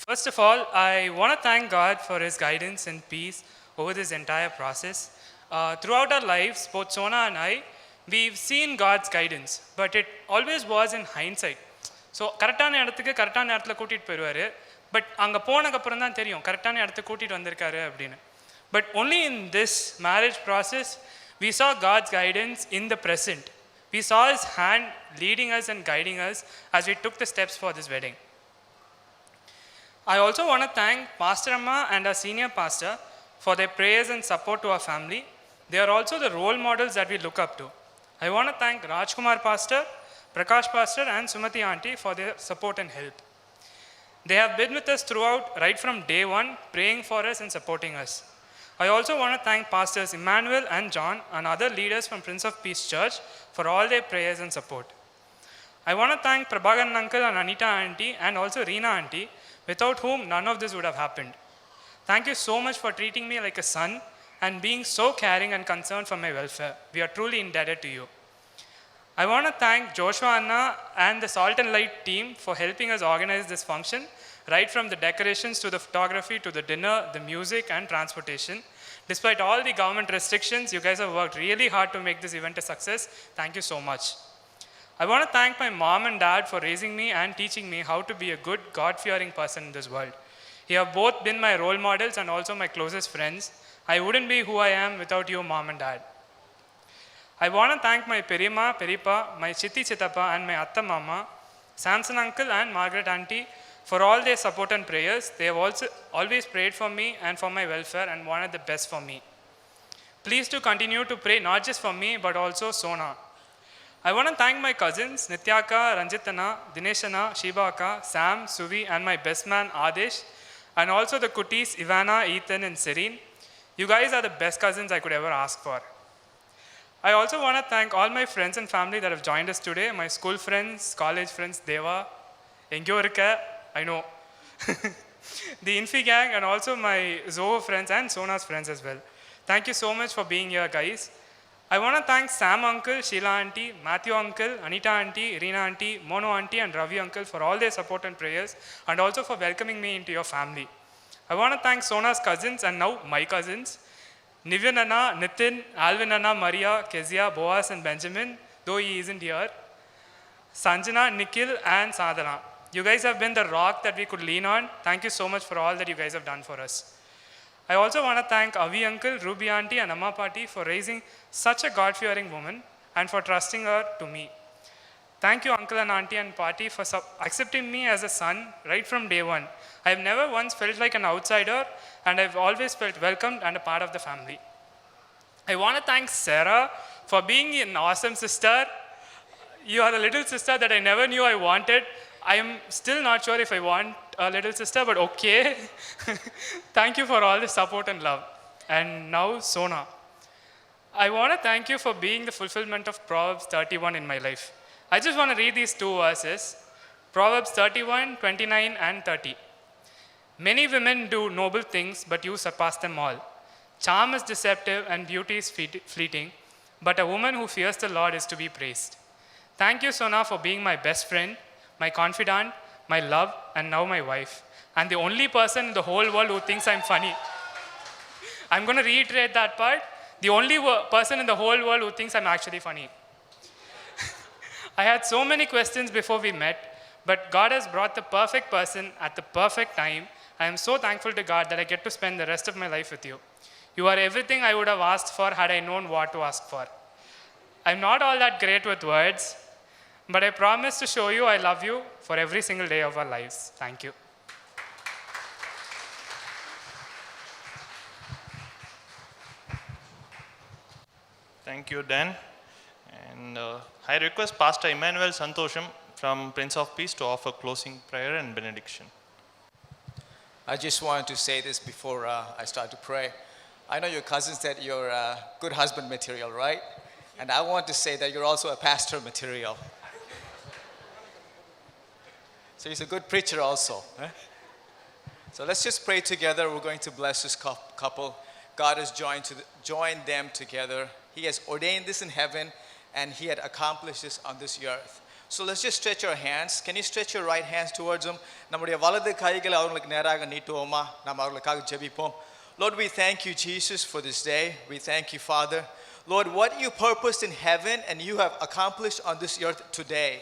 first of all, I want to thank God for His guidance and peace over this entire process. Throughout our lives, both Sona and I, we've seen God's guidance, but it always was in hindsight. So கரெக்டான இடத்துக்கு கரெக்டான இடத்துல கூட்டிகிட்டு போயிடுவார், but அங்கே போனதுக்கப்புறம் தான் தெரியும் கரெக்டான இடத்துக்கு கூட்டிகிட்டு வந்திருக்காரு அப்படின்னு. But only in this marriage process we saw God's guidance in the present. We saw His hand leading us and guiding us as we took the steps for this wedding. I also want to thank Pastor Amma and our senior pastor for their prayers and support to our family. They are also the role models that we look up to. I want to thank Rajkumar Pastor, Prakash Pastor and Sumati Auntie for their support and help. They have been with us throughout, right from day one, praying for us and supporting us. I also want to thank Pastors Emmanuel and John and other leaders from Prince of Peace Church for all their prayers and support. I want to thank Prabhagan Uncle and Anita Auntie and also Reena Auntie, without whom none of this would have happened. Thank you so much for treating me like a son and being so caring and concerned for my welfare. We are truly indebted to you. I want to thank Joshua Anna and the Salt and Light team for helping us organize this function, right from the decorations to the photography to the dinner, the music and transportation. Despite all the government restrictions, you guys have worked really hard to make this event a success. Thank you so much. I want to thank my mom and dad for raising me and teaching me how to be a good, God-fearing person in this world. You have both been my role models and also my closest friends. I wouldn't be who I am without you, mom and dad. I want to thank my Perima, Peripa, my Chitti Chittappa and my Atta Mama, Samson Uncle and Margaret Auntie for all their support and prayers. They have also always prayed for me and for my welfare and wanted the best for me. Please do continue to pray not just for me but also Sona. I want to thank my cousins Nityaka, Ranjitana, Dineshana, Shibaka, Sam, Suvi and my best man Adesh, and also the Kutis Ivana, Ethan and Serene. You guys are the best cousins I could ever ask for. I also want to thank all my friends and family that have joined us today, my school friends, college friends, Deva, Engyo Irukka, I know, the Infi gang and also my Zoho friends and Sona's friends as well. Thank you so much for being here, guys. I want to thank Sam Uncle, Sheila Auntie, Matthew Uncle, Anita Auntie, Reena Auntie, Mono Auntie and Ravi Uncle for all their support and prayers and also for welcoming me into your family. I want to thank Sona's cousins and now my cousins, Nivyan Anna, Nitin, Alvin Anna, Maria, Kezia, Boaz and Benjamin, though he isn't here, Sanjana, Nikhil and Sadhana. You guys have been the rock that we could lean on. Thank you so much for all that you guys have done for us. I also want to thank Avi Uncle, Ruby Auntie and Amma Party for raising such a God-fearing woman and for trusting her to me. Thank you Uncle and Auntie and Party for accepting me as a son right from day one. I have never once felt like an outsider and I've always felt welcomed and a part of the family. I want to thank Sarah for being an awesome sister. You are the little sister that I never knew I wanted. I am still not sure if I want a little sister, but okay. Thank you for all the support and love. And now Sona. I want to thank you for being the fulfillment of Proverbs 31 in my life. I just want to read these two verses. Proverbs 31, 29 and 30. Many women do noble things, but you surpass them all. Charm is deceptive and beauty is fleeting, but a woman who fears the Lord is to be praised. Thank you, Sona, for being my best friend, my confidant, my love, and now my wife, and the only person in the whole world who thinks I'm funny. I'm going to reiterate that part. The only person in the whole world who thinks I'm actually funny. I had so many questions before we met, but God has brought the perfect person at the perfect time. I am so thankful to God that I get to spend the rest of my life with you. You are everything I would have asked for had I known what to ask for. I'm not all that great with words, but I promise to show you I love you for every single day of our lives. Thank you. Thank you, Dan. And I request Pastor Emmanuel Santosham from Prince of Peace to offer closing prayer and benediction. I just wanted to say this before I start to pray. I know your cousin said you're good husband material, right? And I want to say that you're also a pastor material. So he's a good preacher also. So let's just pray together. We're going to bless this couple. God has joined them together. He has ordained this in heaven, and he had accomplished this on this earth. So let's just stretch our hands. Can you stretch your right hands towards them? நம்முடைய வலது கைகளை அவங்களுக்கு நேராக நீட்டுவோமா? நாம் அவர்களுக்காக ஜெபிப்போம். Lord, we thank you, Jesus, for this day. We thank you, Father. Lord, what you purposed in heaven and you have accomplished on this earth today,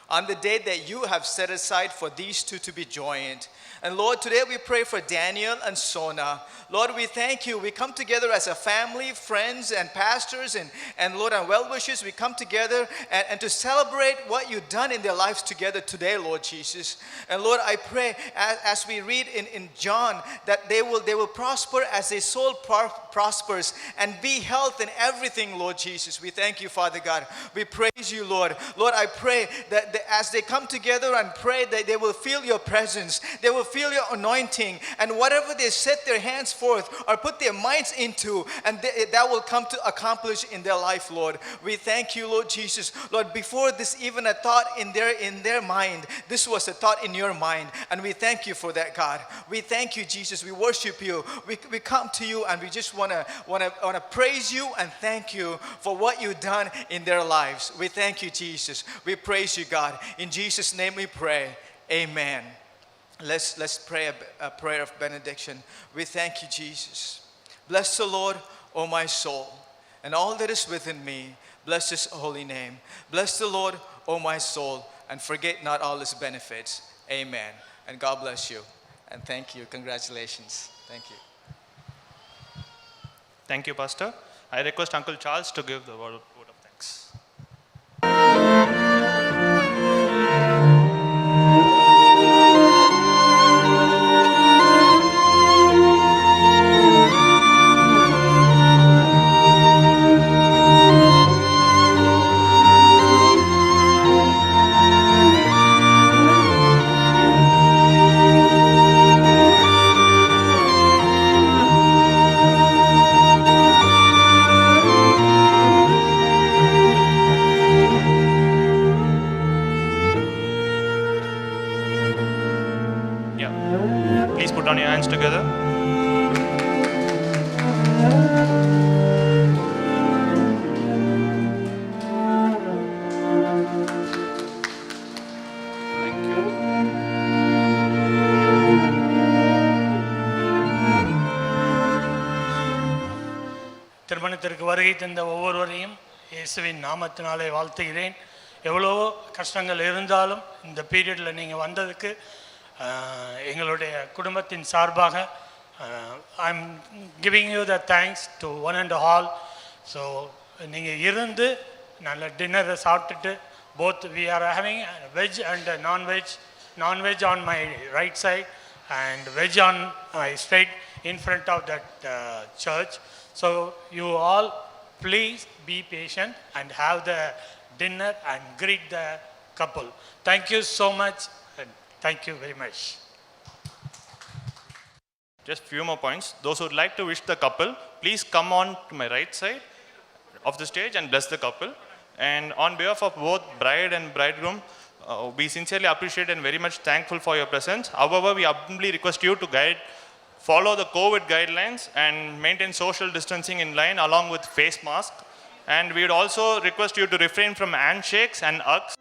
on the day that you have set aside for these two to be joined. And Lord, today we pray for Daniel and Sona. Lord, we thank you. We come together as a family, friends, and pastors, and Lord, and well-wishers. We come together and to celebrate what you've done in their lives together today, Lord Jesus. And Lord, I pray as we read in John that they will prosper as their soul prospers and be health in everything, Lord Jesus. We thank you, Father God. We praise you, Lord. Lord, I pray that as they come together and pray, that they will feel your presence. They will feel your anointing, and whatever they set their hands forth or put their minds into, and that will come to accomplish in their life, Lord. We thank you, Lord Jesus. Lord, before this even a thought in their mind, this was a thought in your mind, and we thank you for that, God. We thank you, Jesus. We worship you. We come to you, and we just want to praise you and thank you for what you've done in their lives. We thank you, Jesus. We praise you, God. In Jesus' name we pray. Amen. Let's pray a prayer of benediction. We thank you, Jesus. Bless the Lord, O my soul, and all that is within me. Bless his holy name. Bless the Lord, O my soul, and forget not all his benefits. Amen. And God bless you. And thank you. Congratulations. Thank you. Thank you, Pastor. I request Uncle Charles to give the word of thanks. Please put on your hands together. Thank you. திருமணத்திற்கு வருகை தந்த ஒவ்வொருவரையும் இயேசுவின் நாமத்தினாலே வாழ்த்துகிறேன். எவ்வளோ கஷ்டங்கள் இருந்தாலும் இந்த பீரியடில் நீங்கள் வந்ததுக்கு எங்களுடைய குடும்பத்தின் சார்பாக I'm giving you the thanks to one and all. So நீங்கள் இருந்து நல்ல டின்னரை சாப்பிட்டுட்டு both we are having veg and non-veg on my right side and veg on my straight in front of that church. So you all please be patient and have the dinner and greet the couple. Thank you so much. Thank you very much. Just few more points. Those who would like to wish the couple, please come on to my right side of the stage and bless the couple. And on behalf of both bride and bridegroom, We sincerely appreciate and very much thankful for your presence. However, we humbly request you to follow the COVID guidelines and maintain social distancing in line along with face mask. And we would also request you to refrain from handshakes and hugs.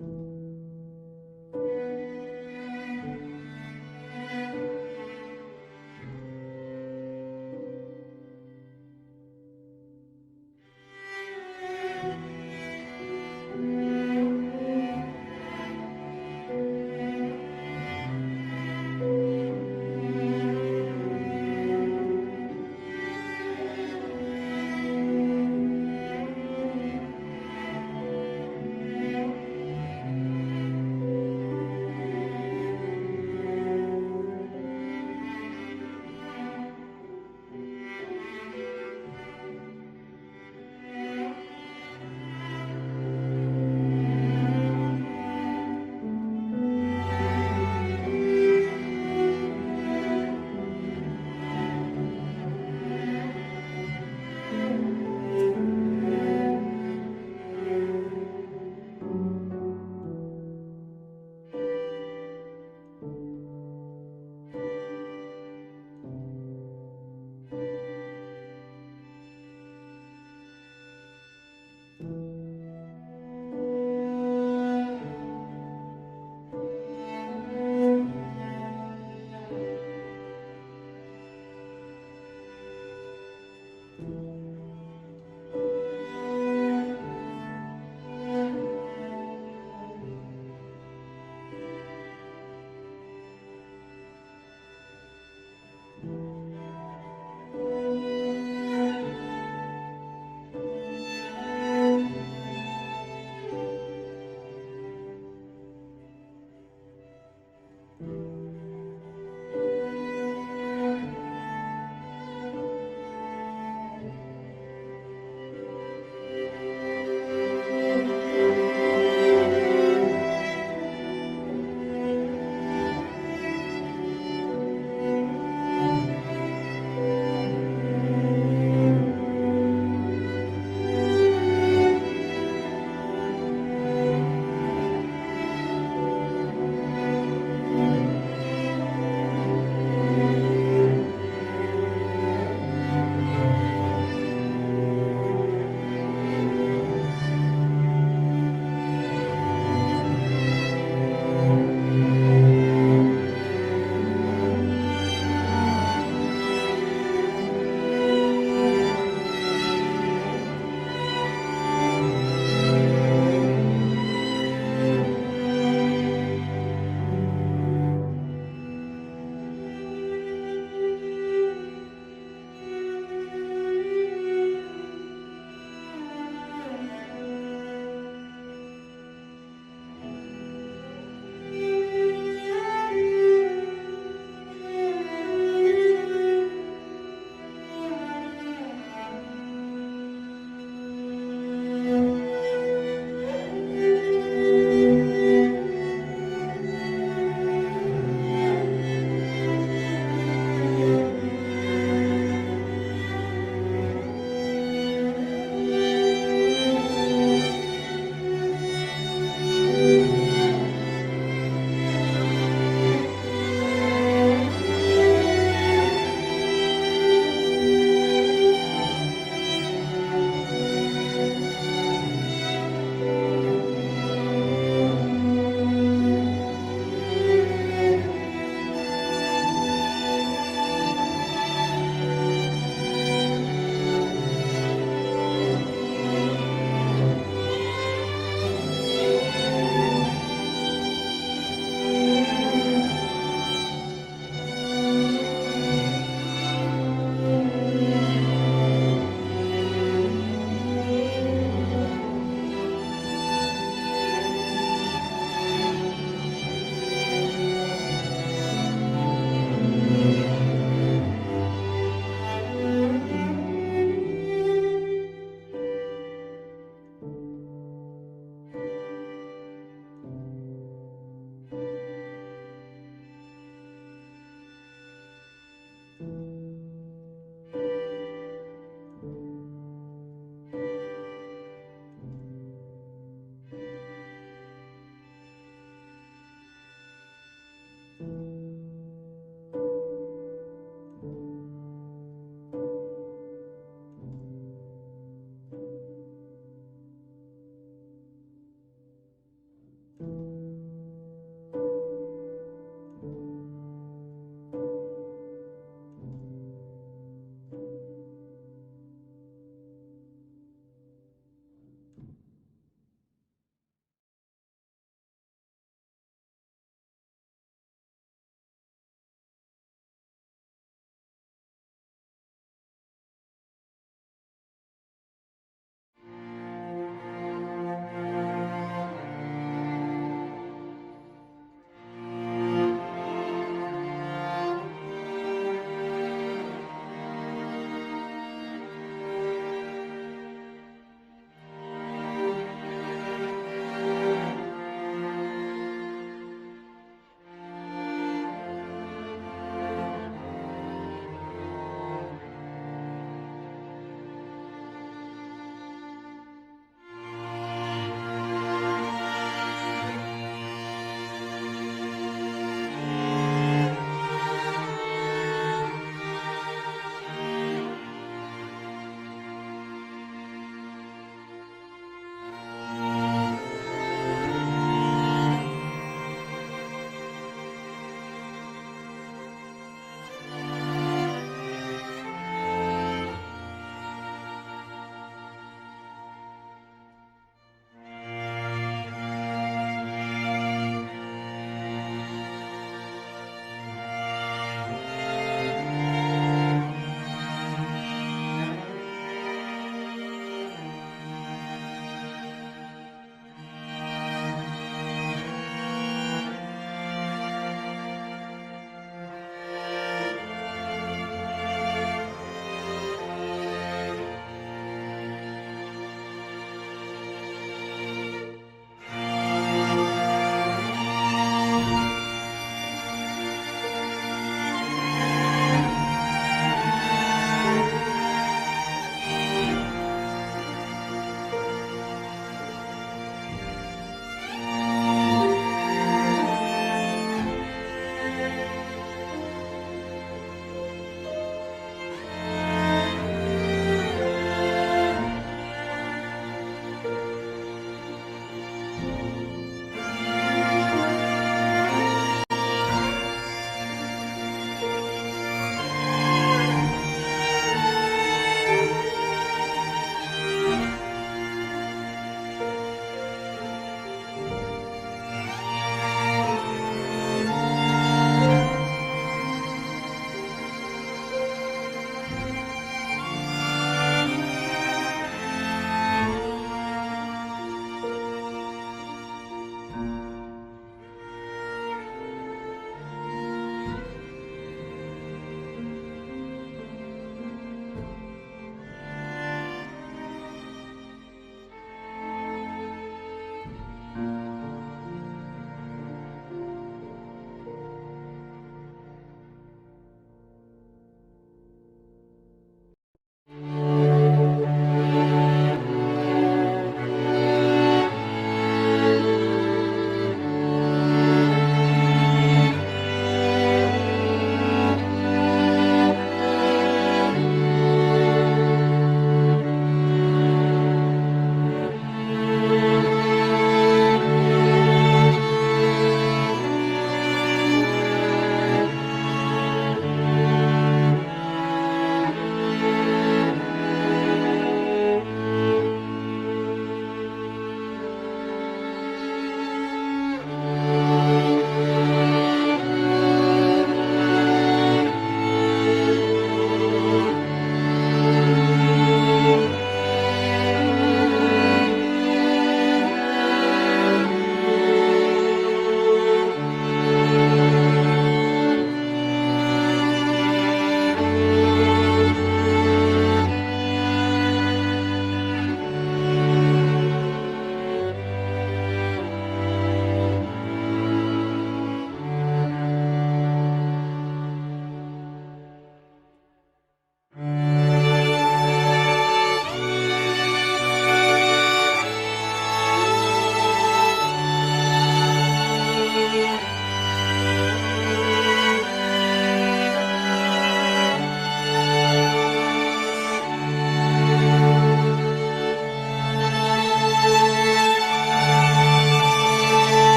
you.